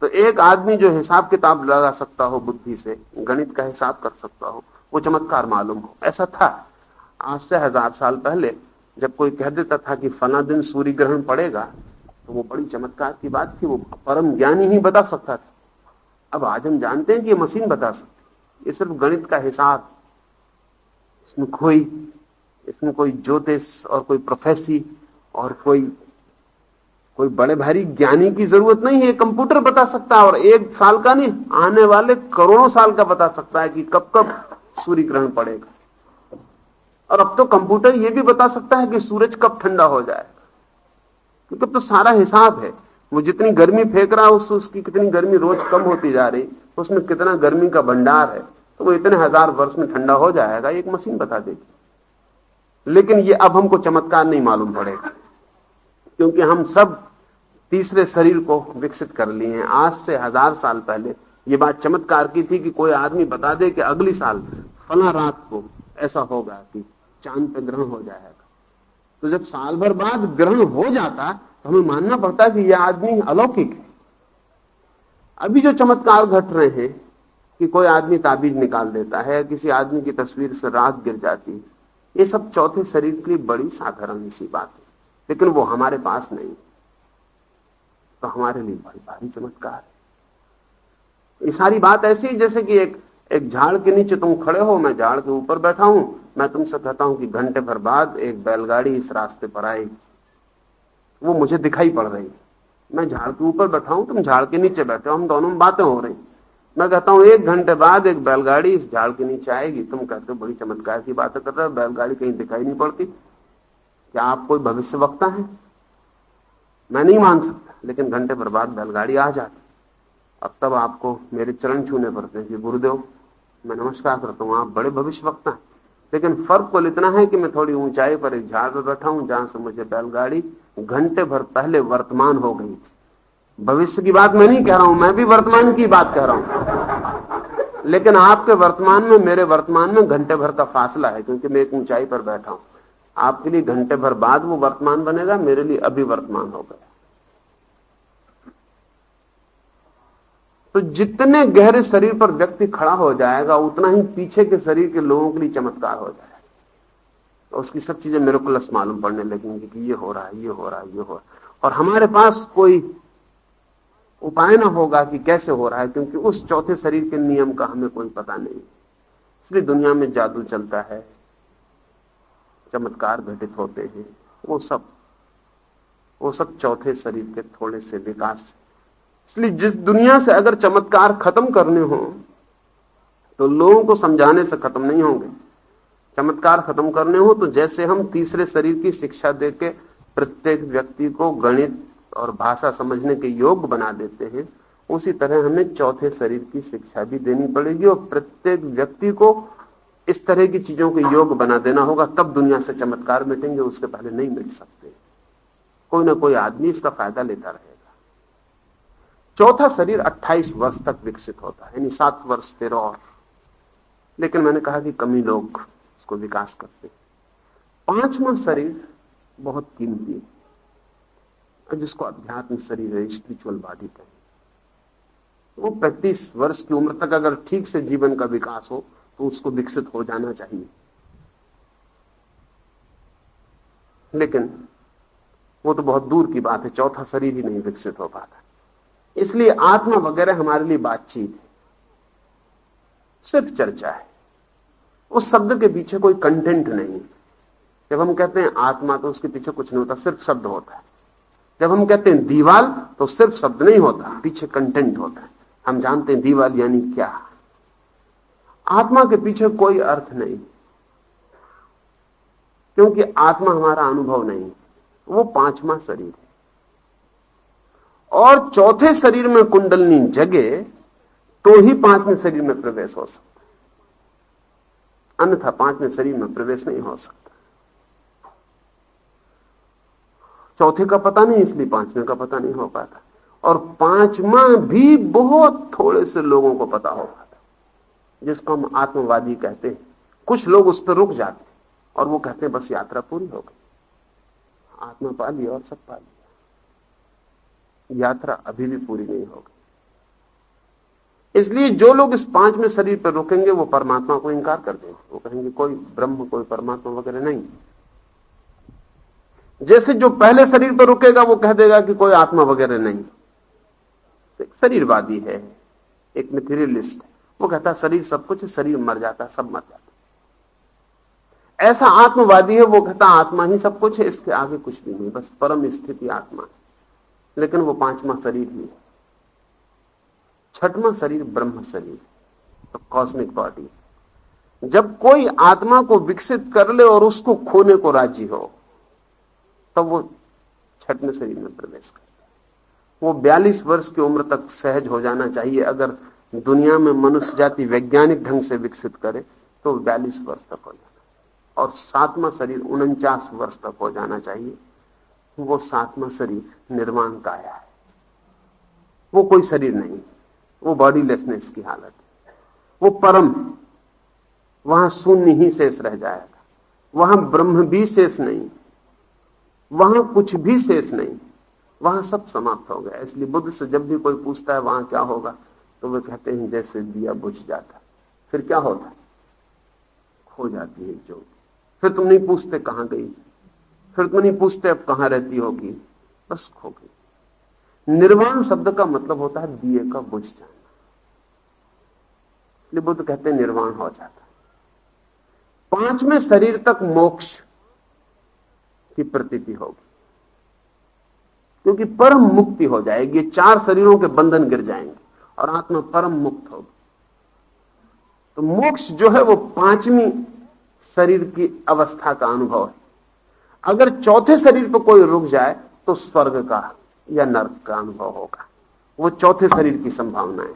तो एक आदमी जो हिसाब किताब लगा सकता हो बुद्धि से, गणित का हिसाब कर सकता हो, वो चमत्कार मालूम हो। ऐसा था आज से 1000 साल पहले, जब कोई कह देता था कि फला दिन सूर्य ग्रहण पड़ेगा, तो वो बड़ी चमत्कार की बात थी, वो परम ज्ञानी ही बता सकता था। अब आज हम जानते हैं कि ये मशीन बता सकती। ये सिर्फ गणित का हिसाब, इसमें कोई ज्योतिष और कोई प्रोफेसी और कोई बड़े भारी ज्ञानी की जरूरत नहीं है। कंप्यूटर बता सकता है, और 1 साल का नहीं, आने वाले करोड़ों साल का बता सकता है कि कब कब सूर्य ग्रहण पड़ेगा। और अब तो कंप्यूटर यह भी बता सकता है कि सूरज कब ठंडा हो जाएगा, क्योंकि अब तो सारा हिसाब है। वो जितनी गर्मी फेंक रहा है उसकी कितनी गर्मी रोज कम होती जा रही, उसमें कितना गर्मी का भंडार है, तो वो इतने 1000 वर्ष में ठंडा हो जाएगा, एक मशीन बता देगी। लेकिन ये अब हमको चमत्कार नहीं मालूम पड़ेगा, क्योंकि हम सब तीसरे शरीर को विकसित कर लिए हैं। आज से 1000 साल पहले ये बात चमत्कार की थी कि कोई आदमी बता दे कि अगली साल फला रात को ऐसा होगा कि चांद पे ग्रहण हो जाएगा। तो जब साल भर बाद ग्रहण हो जाता तो हमें मानना पड़ता कि यह आदमी अलौकिक है। अभी जो चमत्कार घट रहे हैं कि कोई आदमी ताबीज निकाल देता है, किसी आदमी की तस्वीर से राख गिर जाती है, ये सब चौथे शरीर के लिए बड़ी साधारण सी बात है, लेकिन वो हमारे पास नहीं, तो हमारे लिए बड़ी भारी चमत्कार है। ये सारी बात ऐसी जैसे कि एक झाड़ के नीचे तुम खड़े हो, मैं झाड़ के ऊपर बैठा हूं, मैं तुमसे कहता हूं कि घंटे भर बाद एक बैलगाड़ी इस रास्ते पर आएगी, वो मुझे दिखाई पड़ रही। मैं झाड़ के ऊपर बैठा हूं, तुम झाड़ के नीचे बैठे हो, हम दोनों में बातें हो रही। मैं कहता हूं 1 घंटे बाद एक बैलगाड़ी इस झाड़ के नीचे आएगी, तुम कहते हो बड़ी चमत्कार की बातें कर रहे हो, बैलगाड़ी कहीं दिखाई नहीं पड़ती। क्या आप कोई भविष्यवक्ता है? मैं नहीं मान सकता, लेकिन घंटे भर बाद बैलगाड़ी आ जाती। अब तब आपको मेरे चरण छूने पड़ते हैं कि गुरुदेव मैं नमस्कार करता हूं, आप बड़े भविष्यवक्ता हैं। लेकिन फर्क कुल इतना है कि मैं थोड़ी ऊंचाई पर एक झाड़ पर बैठा हूं, जहां से मुझे बैलगाड़ी घंटे भर पहले वर्तमान हो गई। भविष्य की बात मैं नहीं कह रहा हूं, मैं भी वर्तमान की बात कह रहा हूं, लेकिन आपके वर्तमान में मेरे वर्तमान में घंटे भर का फासला है, क्योंकि मैं एक ऊंचाई पर बैठा हूं। आपके लिए घंटे भर बाद वो वर्तमान बनेगा, मेरे लिए अभी वर्तमान हो गया। तो जितने गहरे शरीर पर व्यक्ति खड़ा हो जाएगा, उतना ही पीछे के शरीर के लोगों के लिए चमत्कार हो जाएगा। तो उसकी सब चीजें मिरेकल्स मालूम पड़ने लगेंगी कि ये हो रहा है, ये हो रहा है, ये हो रहा है, और हमारे पास कोई उपाय ना होगा कि कैसे हो रहा है, क्योंकि उस चौथे शरीर के नियम का हमें कोई पता नहीं। इसलिए दुनिया में जादू चलता है, चमत्कार घटित होते हैं, वो सब चौथे शरीर के थोड़े से विकास से। इसलिए जिस दुनिया से अगर चमत्कार खत्म करने हो तो लोगों को समझाने से खत्म नहीं होंगे। चमत्कार खत्म करने हो तो जैसे हम तीसरे शरीर की शिक्षा देके प्रत्येक व्यक्ति को गणित और भाषा समझने के योग्य बना देते हैं, उसी तरह हमें चौथे शरीर की शिक्षा भी देनी पड़ेगी और प्रत्येक व्यक्ति को इस तरह की चीजों के योग्य बना देना होगा, तब दुनिया से चमत्कार मिटेंगे, उसके पहले नहीं मिट सकते। कोई ना कोई आदमी इसका फायदा लेता रहेगा। चौथा शरीर 28 वर्ष तक विकसित होता है, यानी 7 वर्ष फिर और। लेकिन मैंने कहा कि कमी लोग उसको विकास करते हैं। 5वां शरीर बहुत कीमती है, जिसको अध्यात्म शरीर है, स्पिरिचुअल बॉडी का। वो 35 वर्ष की उम्र तक अगर ठीक से जीवन का विकास हो तो उसको विकसित हो जाना चाहिए। लेकिन वो तो बहुत दूर की बात है, चौथा शरीर ही नहीं विकसित हो पाता। इसलिए आत्मा वगैरह हमारे लिए बातचीत है, सिर्फ चर्चा है। उस शब्द के पीछे कोई कंटेंट नहीं है। जब हम कहते हैं आत्मा तो उसके पीछे कुछ नहीं होता, सिर्फ शब्द होता है। जब हम कहते हैं दीवाल तो सिर्फ शब्द नहीं होता, पीछे कंटेंट होता है। हम जानते हैं दीवाल यानी क्या। आत्मा के पीछे कोई अर्थ नहीं, क्योंकि आत्मा हमारा अनुभव नहीं, वो 5वां शरीर है। और चौथे शरीर में कुंडलनी जगे तो ही 5वें शरीर में प्रवेश हो सकता है, अन्यथा 5वें शरीर में प्रवेश नहीं हो सकता। चौथे का पता नहीं, इसलिए 5वें का पता नहीं हो पाता। और 5वां भी बहुत थोड़े से लोगों को पता हो पाता, जिसको हम आत्मवादी कहते हैं। कुछ लोग उस पर रुक जाते हैं और वो कहते हैं बस यात्रा पूरी हो गई, आत्मा पा लिया और सब पा लिया। यात्रा अभी भी पूरी नहीं होगी। इसलिए जो लोग इस 5वें शरीर पर रुकेंगे वो परमात्मा को इंकार कर देंगे। वो कहेंगे कोई ब्रह्म, कोई परमात्मा वगैरह नहीं। जैसे जो पहले शरीर पर रुकेगा वो कह देगा कि कोई आत्मा वगैरह नहीं, एक शरीरवादी है, एक मटेरियलिस्ट है। वो कहता है शरीर सब कुछ है, शरीर मर जाता, सब मर जाता। ऐसा आत्मवादी है, वो कहता आत्मा ही सब कुछ है, इसके आगे कुछ भी नहीं, बस परम स्थिति आत्मा है। लेकिन वो 5वां शरीर ही है। 6वां शरीर ब्रह्म शरीर, तो कॉस्मिक बॉडी। जब कोई आत्मा को विकसित कर ले और उसको खोने को राजी हो तब वो 6वें शरीर में प्रवेश करता है। वो 42 वर्ष की उम्र तक सहज हो जाना चाहिए। अगर दुनिया में मनुष्य जाति वैज्ञानिक ढंग से विकसित करे तो 42 वर्ष तक हो जाना, और 7वां शरीर 49 वर्ष तक हो जाना चाहिए। वो 7वां शरीर निर्वाण काया है, वो कोई शरीर नहीं, वो बॉडीलेसनेस की हालत है, वो परम। वहां शून्य ही शेष रह जाएगा, वहां ब्रह्म भी शेष नहीं, वहां कुछ भी शेष नहीं, वहां सब समाप्त हो गया। इसलिए बुद्ध से जब भी कोई पूछता है वहां क्या होगा, तो वे कहते हैं जैसे दिया बुझ जाता, फिर क्या होता, खो जाती है ज्योति। फिर तुम नहीं पूछते कहां गई, फिर तुम नहीं पूछते अब कहां रहती होगी, बस खो गई। निर्वाण शब्द का मतलब होता है दिए का बुझ जाना। इसलिए बुद्ध कहते हैं निर्वाण हो जाता। 5वें शरीर तक मोक्ष की प्रतीति होगी, क्योंकि परम मुक्ति हो जाएगी। 4 शरीरों के बंधन गिर जाएंगे और आत्मा परम मुक्त होगी। तो मोक्ष जो है वो 5वीं शरीर की अवस्था का अनुभव है। अगर 4थे शरीर पर कोई रुक जाए तो स्वर्ग का या नरक का अनुभव होगा। वो 4थे शरीर की संभावना है।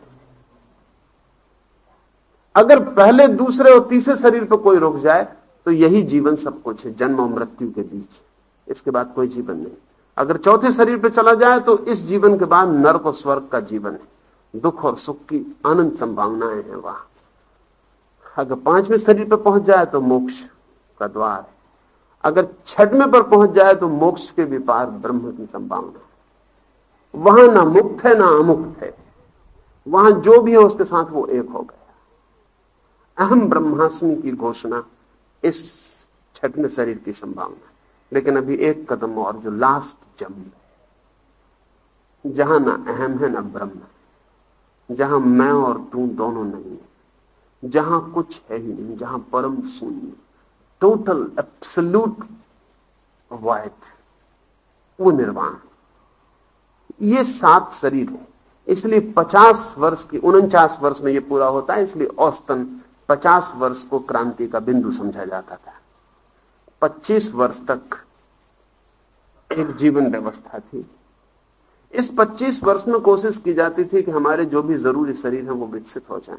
अगर पहले, दूसरे और तीसरे शरीर पर कोई रुक जाए तो यही जीवन सब कुछ है, जन्म और मृत्यु के बीच, इसके बाद कोई जीवन नहीं। अगर 4थे शरीर पर चला जाए तो इस जीवन के बाद नरक और स्वर्ग का जीवन है, दुख और सुख की अनंत संभावनाएं हैं वहां। अगर 5वें शरीर पर पहुंच जाए तो मोक्ष का द्वार है। अगर 6वें पर पहुंच जाए तो मोक्ष के विपार ब्रह्म की संभावना। वहां ना मुक्त है ना अमुक्त है, वहां जो भी है उसके साथ वो एक हो गया। अहम ब्रह्मास्मि की घोषणा इस 6वें शरीर की संभावना। लेकिन अभी एक कदम और, जो लास्ट जंप है, जहां ना अहम है ना ब्रह्म, जहां मैं और तू दोनों नहीं है, जहां कुछ है ही नहीं, जहां परम शून्य, टोटल एब्सोल्यूट वॉइड, वो निर्वाण। ये 7 शरीर है। इसलिए 50 वर्ष की 49 वर्ष में ये पूरा होता है। इसलिए औसतन 50 वर्ष को क्रांति का बिंदु समझा जाता था। 25 वर्ष तक एक जीवन व्यवस्था थी। इस 25 वर्ष में कोशिश की जाती थी कि हमारे जो भी जरूरी शरीर हैं वो विकसित हो जाएं,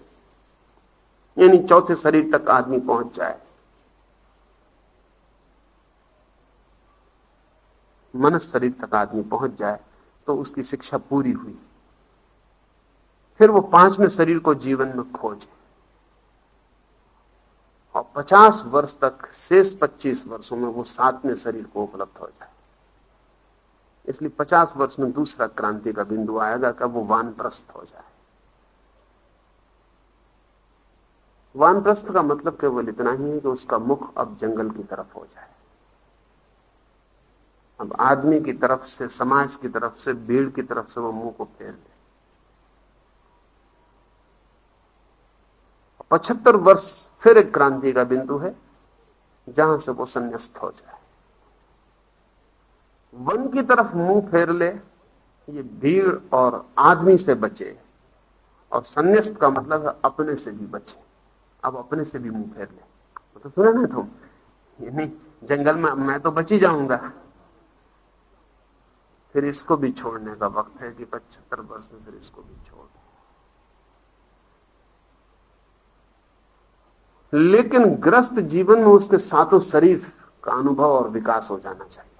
यानी 4थे शरीर तक आदमी पहुंच जाए, मनस शरीर तक आदमी पहुंच जाए तो उसकी शिक्षा पूरी हुई। फिर वो 5वें शरीर को जीवन में खोजे और 50 वर्ष तक, शेष 25 वर्षों में वो 7वें शरीर को उपलब्ध हो जाए। इसलिए 50 वर्ष में दूसरा क्रांति का बिंदु आएगा कब वो वानप्रस्थ हो जाए। वानप्रस्थ का मतलब केवल इतना ही है कि उसका मुख अब जंगल की तरफ हो जाए, अब आदमी की तरफ से, समाज की तरफ से, भीड़ की तरफ से वो मुंह को फेर ले। 75 वर्ष फिर एक क्रांति का बिंदु है जहां से वो संन्यास्त हो जाए, वन की तरफ मुंह फेर ले, ये भीड़ और आदमी से बचे। और संन्यास्त का मतलब है अपने से भी बचे, अब अपने से भी मुंह फेर ले। तो सुना ना तुम, ये नहीं जंगल में मैं तो बच ही जाऊंगा, फिर इसको भी छोड़ने का वक्त है कि 75 वर्ष में फिर इसको भी छोड़। लेकिन ग्रस्त जीवन में उसके सातों शरीर का अनुभव और विकास हो जाना चाहिए,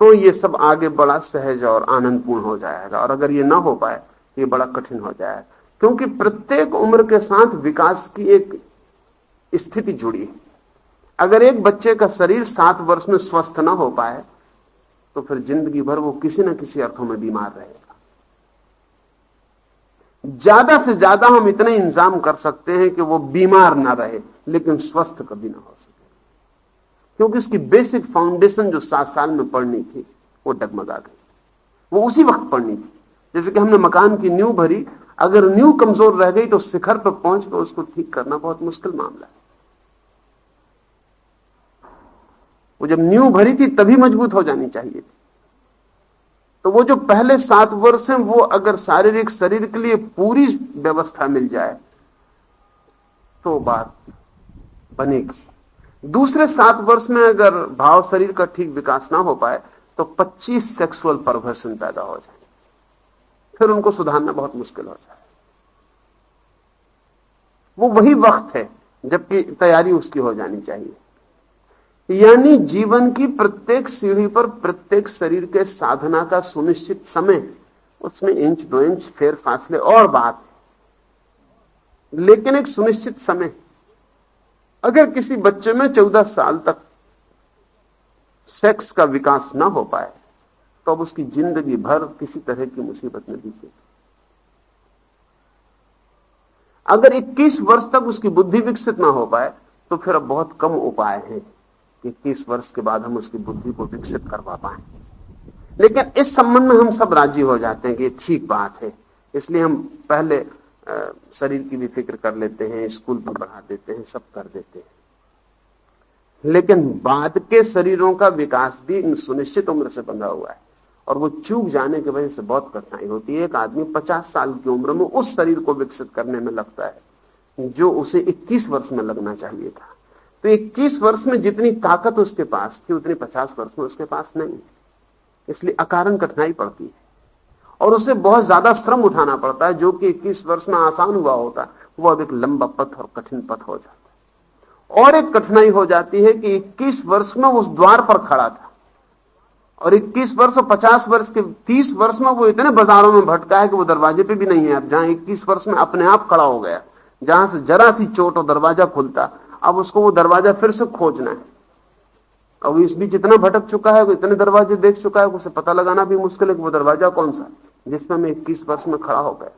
तो ये सब आगे बड़ा सहज और आनंदपूर्ण हो जाएगा। और अगर ये ना हो पाए तो ये बड़ा कठिन हो जाएगा, क्योंकि प्रत्येक उम्र के साथ विकास की एक स्थिति जुड़ी है। अगर एक बच्चे का शरीर 7 वर्ष में स्वस्थ ना हो पाए तो फिर जिंदगी भर वो किसी न किसी अर्थों में बीमार रहेगा। ज्यादा से ज्यादा हम इतने इंतजाम कर सकते हैं कि वो बीमार ना रहे, लेकिन स्वस्थ कभी ना हो सके, क्योंकि उसकी बेसिक फाउंडेशन जो 7 साल में पड़नी थी वो डगमगा गई। वो उसी वक्त पड़नी थी। जैसे कि हमने मकान की नींव भरी, अगर नींव कमजोर रह गई तो शिखर पर पहुंचकर उसको ठीक करना बहुत मुश्किल मामला है। वो जब नींव भरी थी तभी मजबूत हो जानी चाहिए थी। तो वो जो पहले 7 वर्ष हैं, वो अगर शारीरिक शरीर के लिए पूरी व्यवस्था मिल जाए तो बात बनेगी। दूसरे 7 वर्ष में अगर भाव शरीर का ठीक विकास ना हो पाए तो 25 सेक्सुअल परवर्सन पैदा हो जाए, फिर उनको सुधारना बहुत मुश्किल हो जाए। वो वही वक्त है जबकि तैयारी उसकी हो जानी चाहिए। यानी जीवन की प्रत्येक सीढ़ी पर प्रत्येक शरीर के साधना का सुनिश्चित समय, उसमें 1-2 इंच फेर फासले और बात है, लेकिन एक सुनिश्चित समय। अगर किसी बच्चे में 14 साल तक सेक्स का विकास ना हो पाए तो अब उसकी जिंदगी भर किसी तरह की मुसीबत में बीतेगी। अगर 21 वर्ष तक उसकी बुद्धि विकसित ना हो पाए तो फिर अब बहुत कम उपाय हैं कि 21 वर्ष के बाद हम उसकी बुद्धि को विकसित करवा पाए। लेकिन इस संबंध में हम सब राजी हो जाते हैं कि ठीक बात है, इसलिए हम पहले शरीर की भी फिक्र कर लेते हैं, स्कूल में पढ़ा देते हैं, सब कर देते हैं। लेकिन बाद के शरीरों का विकास भी सुनिश्चित उम्र से बंधा हुआ है, और वो चूक जाने की वजह से बहुत कठिनाई होती है। एक आदमी 50 साल की उम्र में उस शरीर को विकसित करने में लगता है जो उसे 21 वर्ष में लगना चाहिए था। तो 21 वर्ष में जितनी ताकत उसके पास थी उतनी 50 वर्ष में उसके पास नहीं, इसलिए अकारण कठिनाई पड़ती है और उसे बहुत ज्यादा श्रम उठाना पड़ता है। जो कि 21 वर्ष में आसान हुआ होता वो अब एक लंबा पथ और कठिन पथ हो जाता है। और एक कठिनाई हो जाती है कि 21 वर्ष में उस द्वार पर खड़ा था और 21 वर्ष और 50 वर्ष के 30 वर्ष में वो इतने बाजारों में भटका है कि वो दरवाजे पे भी नहीं है। अब जहां 21 वर्ष में अपने आप खड़ा हो गया, जहां से जरा सी चोट और दरवाजा खुलता, अब उसको वो दरवाजा फिर से खोजना है। अब इस बीच इतना भटक चुका है, इतने दरवाजे देख चुका है, उसे पता लगाना भी मुश्किल है कि वो दरवाजा कौन सा जिसमें मैं 21 वर्ष में खड़ा हो गया।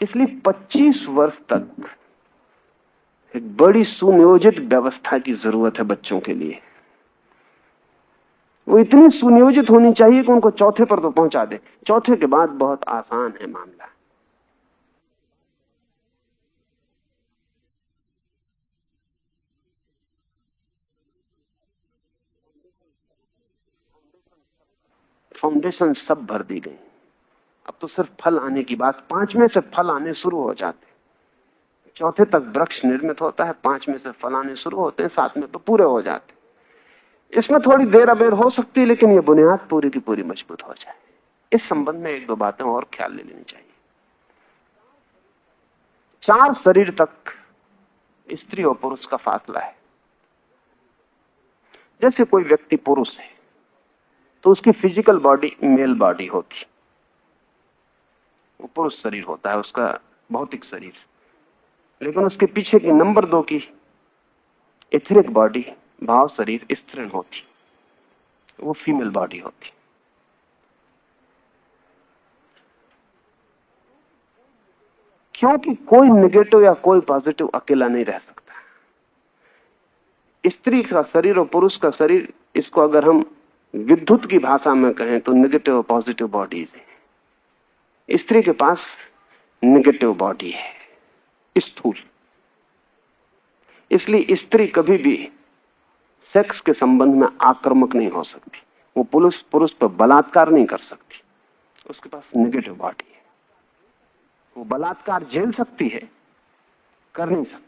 इसलिए 25 वर्ष तक एक बड़ी सुनियोजित व्यवस्था की जरूरत है बच्चों के लिए। वो इतनी सुनियोजित होनी चाहिए कि उनको चौथे पर तो पहुंचा दे। चौथे के बाद बहुत आसान है मामला। फाउंडेशन सब भर दी गई, अब तो सिर्फ फल आने की बात। 5वें से फल आने शुरू हो जाते, चौथे तक वृक्ष निर्मित होता है, 5वें से फल आने शुरू होते हैं, 7वें तो पूरे हो जाते। इसमें थोड़ी देर अबेर हो सकती है, लेकिन ये बुनियाद पूरी की पूरी मजबूत हो जाए। इस संबंध में 1-2 बातें और ख्याल ले लेनी चाहिए। 4 शरीर तक स्त्री और पुरुष का फासला है। जैसे कोई व्यक्ति पुरुष है तो उसकी फिजिकल बॉडी मेल बॉडी होती, वो पुरुष शरीर होता है, उसका भौतिक शरीर। लेकिन उसके पीछे की नंबर 2 की एथरिक बॉडी, भाव शरीर, स्त्रीण होती, वो फीमेल बॉडी होती। क्योंकि कोई नेगेटिव या कोई पॉजिटिव अकेला नहीं रह सकता। स्त्री का शरीर और पुरुष का शरीर, इसको अगर हम विद्युत की भाषा में कहें तो नेगेटिव और पॉजिटिव बॉडीज है। स्त्री के पास नेगेटिव बॉडी है, स्थूल। इसलिए स्त्री कभी भी सेक्स के संबंध में आक्रामक नहीं हो सकती। वो पुरुष पर बलात्कार नहीं कर सकती, उसके पास नेगेटिव बॉडी है। वो बलात्कार झेल सकती है, कर नहीं सकती।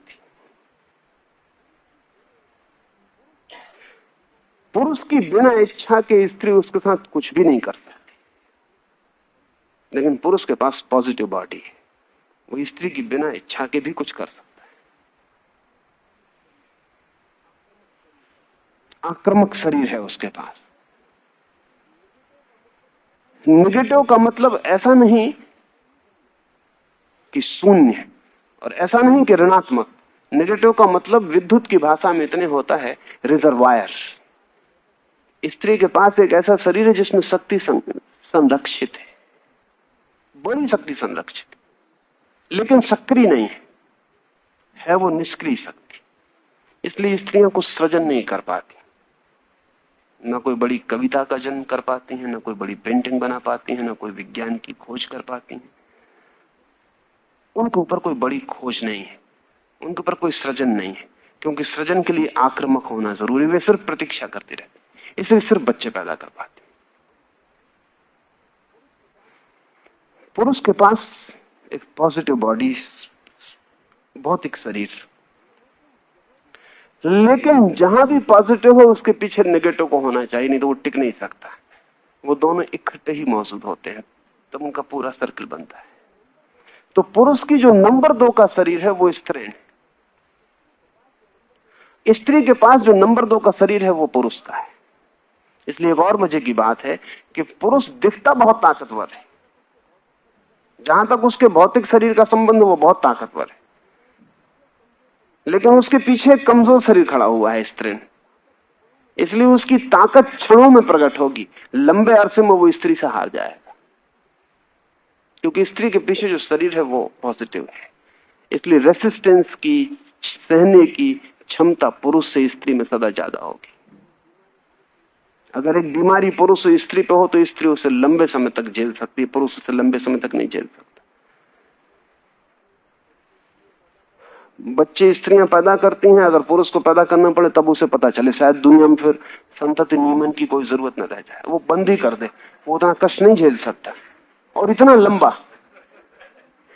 पुरुष की बिना इच्छा के स्त्री उसके साथ कुछ भी नहीं कर सकती, लेकिन पुरुष के पास पॉजिटिव बॉडी है, वो स्त्री की बिना इच्छा के भी कुछ कर सकता है। आक्रामक शरीर है उसके पास। नेगेटिव का मतलब ऐसा नहीं कि शून्य, और ऐसा नहीं कि ऋणात्मक। नेगेटिव का मतलब विद्युत की भाषा में इतने होता है रिजर्वायर। स्त्री के पास एक ऐसा शरीर है जिसमें शक्ति संरक्षित है, बड़ी शक्ति संरक्षित, लेकिन सक्रिय नहीं है वो निष्क्रिय शक्ति। इसलिए स्त्रियां कुछ सृजन नहीं कर पाती, ना कोई बड़ी कविता का जन्म कर पाती हैं, ना कोई बड़ी पेंटिंग बना पाती हैं, ना कोई विज्ञान की खोज कर पाती हैं। उनके ऊपर कोई बड़ी खोज नहीं है, उनके ऊपर कोई सृजन नहीं है, क्योंकि सृजन के लिए आक्रामक होना जरूरी। वे सिर्फ प्रतीक्षा करते रहते, इसलिए सिर्फ बच्चे पैदा कर पाते। पुरुष के पास एक पॉजिटिव बॉडी, भौतिक शरीर, लेकिन जहां भी पॉजिटिव हो उसके पीछे नेगेटिव को होना चाहिए, नहीं तो वो टिक नहीं सकता। वो दोनों इकट्ठे ही मौजूद होते हैं, तब उनका पूरा सर्कल बनता है। तो पुरुष की जो नंबर 2 का शरीर है वो स्त्रीण है, स्त्री के पास जो नंबर 2 का शरीर है वो पुरुष का है। इसलिए एक और मजे की बात है कि पुरुष दिखता बहुत ताकतवर है, जहां तक उसके भौतिक शरीर का संबंध वो बहुत ताकतवर है, लेकिन उसके पीछे एक कमजोर शरीर खड़ा हुआ है, स्त्रीण। इसलिए उसकी ताकत क्षणों में प्रकट होगी, लंबे अरसे में वो स्त्री से हार जाएगा, क्योंकि स्त्री के पीछे जो शरीर है वो पॉजिटिव है। इसलिए रेसिस्टेंस की, सहने की क्षमता पुरुष से स्त्री में सदा ज्यादा होगी। अगर एक बीमारी पुरुष और स्त्री पे हो तो स्त्री उसे लंबे समय तक झेल सकती है, पुरुष उसे लंबे समय तक नहीं झेल सकता। बच्चे स्त्रियां पैदा करती हैं, अगर पुरुष को पैदा करना पड़े तब उसे पता चले, शायद दुनिया में फिर संतति नियमन की कोई जरूरत न रह जाए, वो बंद ही कर दे। वो उतना कष्ट नहीं झेल सकता, और इतना लंबा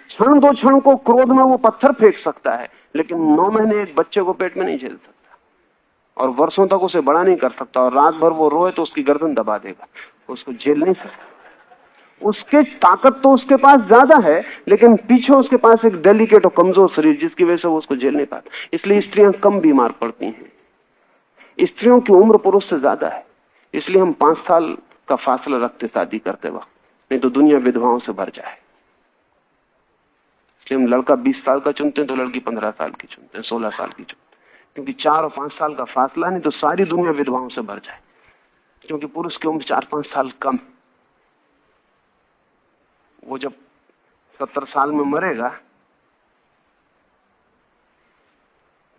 क्षण 2 क्षण को क्रोध में वो पत्थर फेंक सकता है, लेकिन 9 महीने एक बच्चे को पेट में नहीं झेल सकता, और वर्षों तक उसे बड़ा नहीं कर सकता। और रात भर वो रोए तो उसकी गर्दन दबा देगा, उसको झेल नहीं सकता। उसके ताकत तो उसके पास ज्यादा है, लेकिन पीछे उसके पास एक डेलिकेट और कमजोर शरीर, जिसकी वजह से वो उसको झेल नहीं पाता। इसलिए स्त्रियां कम बीमार पड़ती हैं। स्त्रियों की उम्र पुरुष से ज्यादा है, इसलिए हम 5 साल का फासला रखते शादी करते वक्त, नहीं तो दुनिया विधवाओं से भर जाए। इसलिए हम लड़का 20 साल का चुनते हैं तो लड़की 15 साल की चुनते हैं, 16 साल की चुनते हैं, क्योंकि 4 और 5 साल का फासला, नहीं तो सारी दुनिया विधवाओं से भर जाए। क्योंकि पुरुष की उम्र 4-5 साल कम, वो जब 70 साल में मरेगा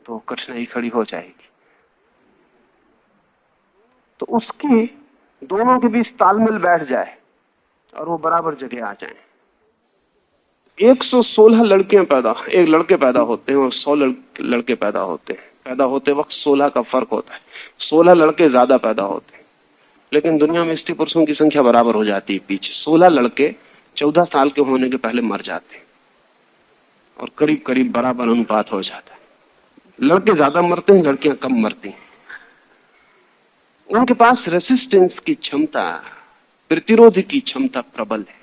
तो कठिनाई खड़ी हो जाएगी। तो उसकी दोनों के बीच तालमेल बैठ जाए और वो बराबर जगह आ जाए। 116 लड़कियां एक लड़के पैदा होते हैं और 100 लड़के पैदा होते हैं। पैदा होते वक्त 16 का फर्क होता है, 16 लड़के ज्यादा पैदा होते हैं, लेकिन दुनिया में स्त्री पुरुषों की संख्या बराबर हो जाती है पीछे। 16 लड़के 14 साल के होने के पहले मर जाते हैं और करीब करीब बराबर अनुपात हो जाता है। लड़के ज्यादा मरते हैं, लड़कियां कम मरती हैं। उनके पास रेसिस्टेंस की क्षमता, प्रतिरोध की क्षमता प्रबल है,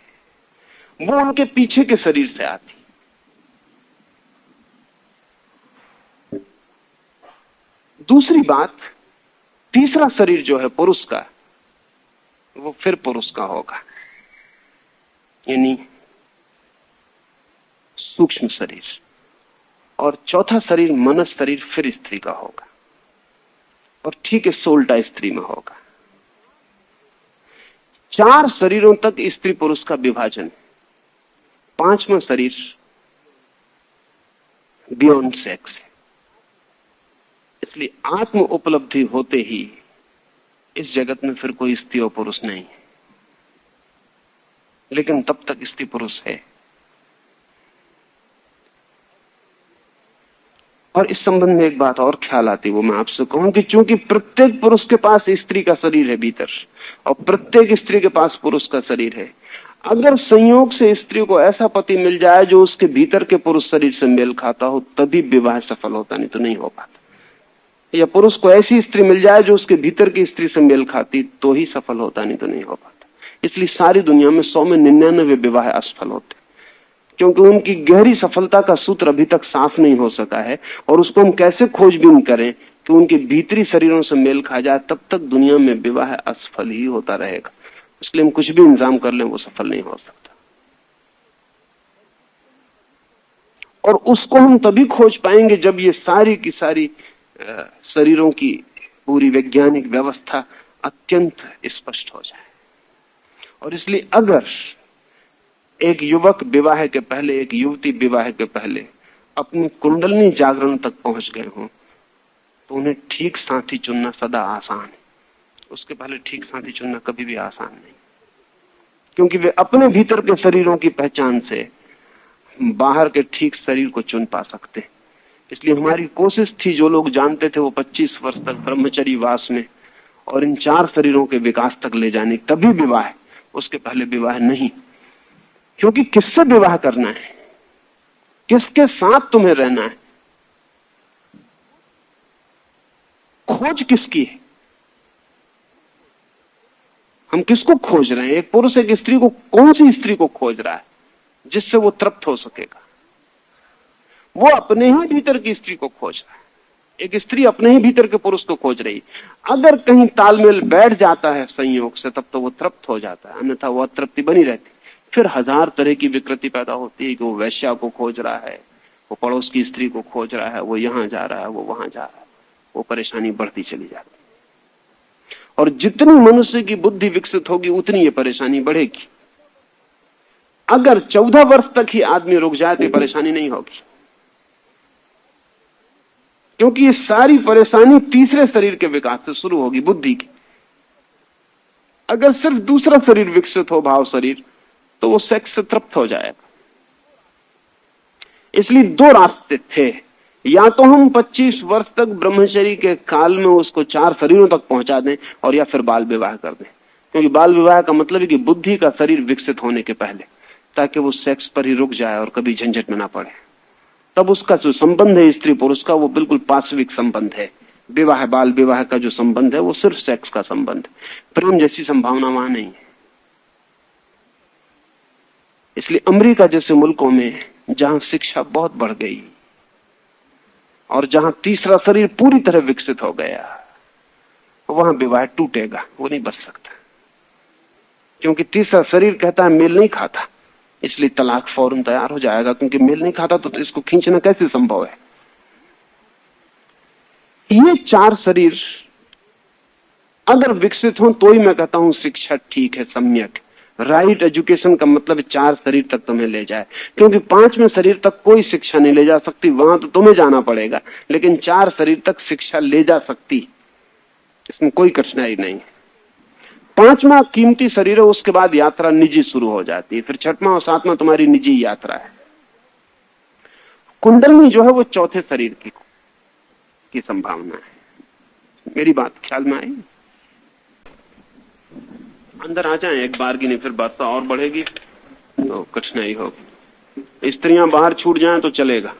वो उनके पीछे के शरीर से आती। दूसरी बात, तीसरा शरीर जो है पुरुष का, वो फिर पुरुष का होगा। यानी सूक्ष्म शरीर, और चौथा शरीर मनस शरीर फिर स्त्री का होगा, और ठीक है 16 स्त्री में होगा। 4 शरीरों तक स्त्री पुरुष का विभाजन, 5वां शरीर बियॉन्ड सेक्स है। इसलिए आत्म उपलब्धि होते ही इस जगत में फिर कोई स्त्री और पुरुष नहीं है, लेकिन तब तक स्त्री पुरुष है। और इस संबंध में एक बात और ख्याल आती, वो मैं आपसे कहूं कि चूंकि प्रत्येक पुरुष के पास स्त्री का शरीर है भीतर, और प्रत्येक स्त्री के पास पुरुष का शरीर है, अगर संयोग से स्त्री को ऐसा पति मिल जाए जो उसके भीतर के पुरुष शरीर से मेल खाता हो, तभी विवाह सफल होता, नहीं तो नहीं हो पाता। या पुरुष को ऐसी स्त्री मिल जाए जो उसके भीतर की स्त्री से मेल खाती, तो ही सफल होता, नहीं तो नहीं हो पाता। इसलिए सारी दुनिया में 100 में 99 विवाह असफल होते, क्योंकि उनकी गहरी सफलता का सूत्र अभी तक साफ नहीं हो सका है, और उसको हम कैसे खोजबीन करें कि उनके भीतरी शरीरों से मेल खा जाए, तब तक दुनिया में विवाह असफल ही होता रहेगा। इसलिए हम कुछ भी इंतजाम कर लें, वो सफल नहीं हो सकता। और उसको हम तभी खोज पाएंगे जब ये सारी की सारी शरीरों की पूरी वैज्ञानिक व्यवस्था अत्यंत स्पष्ट हो जाए। और इसलिए अगर एक युवक विवाह के पहले, एक युवती विवाह के पहले अपनी कुंडलिनी जागरण तक पहुंच गए हों, तो उन्हें ठीक साथी चुनना सदा आसान है। उसके पहले ठीक साथी चुनना कभी भी आसान नहीं, क्योंकि वे अपने भीतर के शरीरों की पहचान से बाहर के ठीक शरीर को चुन पा सकते। इसलिए हमारी कोशिश थी, जो लोग जानते थे वो 25 वर्ष तक ब्रह्मचर्य वास में और इन 4 शरीरों के विकास तक ले जाने, तभी विवाह, उसके पहले विवाह नहीं। क्योंकि किससे विवाह करना है, किसके साथ तुम्हें रहना है, खोज किसकी है, हम किसको खोज रहे हैं? एक पुरुष एक स्त्री को, कौन सी स्त्री को खोज रहा है जिससे वो तृप्त हो सकेगा? वो अपने ही भीतर की स्त्री को खोज रहा है। एक स्त्री अपने ही भीतर के पुरुष को खोज रही। अगर कहीं तालमेल बैठ जाता है संयोग से, तब तो वो तृप्त हो जाता है, अन्यथा वो अतृप्ति बनी रहती। फिर 1000 तरह की विकृति पैदा होती है कि वो वैश्या को खोज रहा है, वो पड़ोस की स्त्री को खोज रहा है, वो यहां जा रहा है, वो वहां जा रहा है, वो परेशानी बढ़ती चली जाती है। और जितनी मनुष्य की बुद्धि विकसित होगी, उतनी ये परेशानी बढ़ेगी। अगर 14 वर्ष तक ही आदमी रुक जाए तो परेशानी नहीं होगी, क्योंकि ये सारी परेशानी तीसरे शरीर के विकास से शुरू होगी, बुद्धि की। अगर सिर्फ दूसरा शरीर विकसित हो, भाव शरीर, तो वो सेक्स से तृप्त हो जाएगा। इसलिए 2 रास्ते थे, या तो हम 25 वर्ष तक ब्रह्मचर्य के काल में उसको 4 शरीरों तक पहुंचा दें, और या फिर बाल विवाह कर दें। क्योंकि बाल विवाह का मतलब है कि बुद्धि का शरीर विकसित होने के पहले, ताकि वो सेक्स पर ही रुक जाए और कभी झंझट में ना पड़े। तब उसका जो संबंध है स्त्री पुरुष का, वो बिल्कुल पाशविक संबंध है। विवाह बाल विवाह का जो संबंध है वो सिर्फ सेक्स का संबंध है, प्रेम जैसी संभावना वहां नहीं है। इसलिए अमेरिका जैसे मुल्कों में जहां शिक्षा बहुत बढ़ गई और जहां तीसरा शरीर पूरी तरह विकसित हो गया, वहां विवाह टूटेगा, वो नहीं बच सकता। क्योंकि तीसरा शरीर कहता है मेल नहीं खाता, इसलिए तलाक फौरन तैयार हो जाएगा, क्योंकि मेल नहीं खाता तो इसको खींचना कैसे संभव है। ये 4 शरीर अगर विकसित हो तो ही मैं कहता हूं शिक्षा ठीक है, सम्यक। राइट एजुकेशन का मतलब 4 शरीर तक तुम्हें ले जाए, क्योंकि 5वें शरीर तक कोई शिक्षा नहीं ले जा सकती, वहां तो तुम्हें जाना पड़ेगा। लेकिन 4 शरीर तक शिक्षा ले जा सकती, इसमें कोई कठिनाई नहीं। 5वां कीमती शरीर है, उसके बाद यात्रा निजी शुरू हो जाती है। फिर 6वां और 7वां तुम्हारी निजी यात्रा है। कुंडलनी जो है वो 4थे शरीर की संभावना है। मेरी बात ख्याल में आई? अंदर आ जाएं एक बार की, नहीं फिर बात और बढ़ेगी तो कठिनाई होगी। स्त्रियां बाहर छूट जाएं तो चलेगा।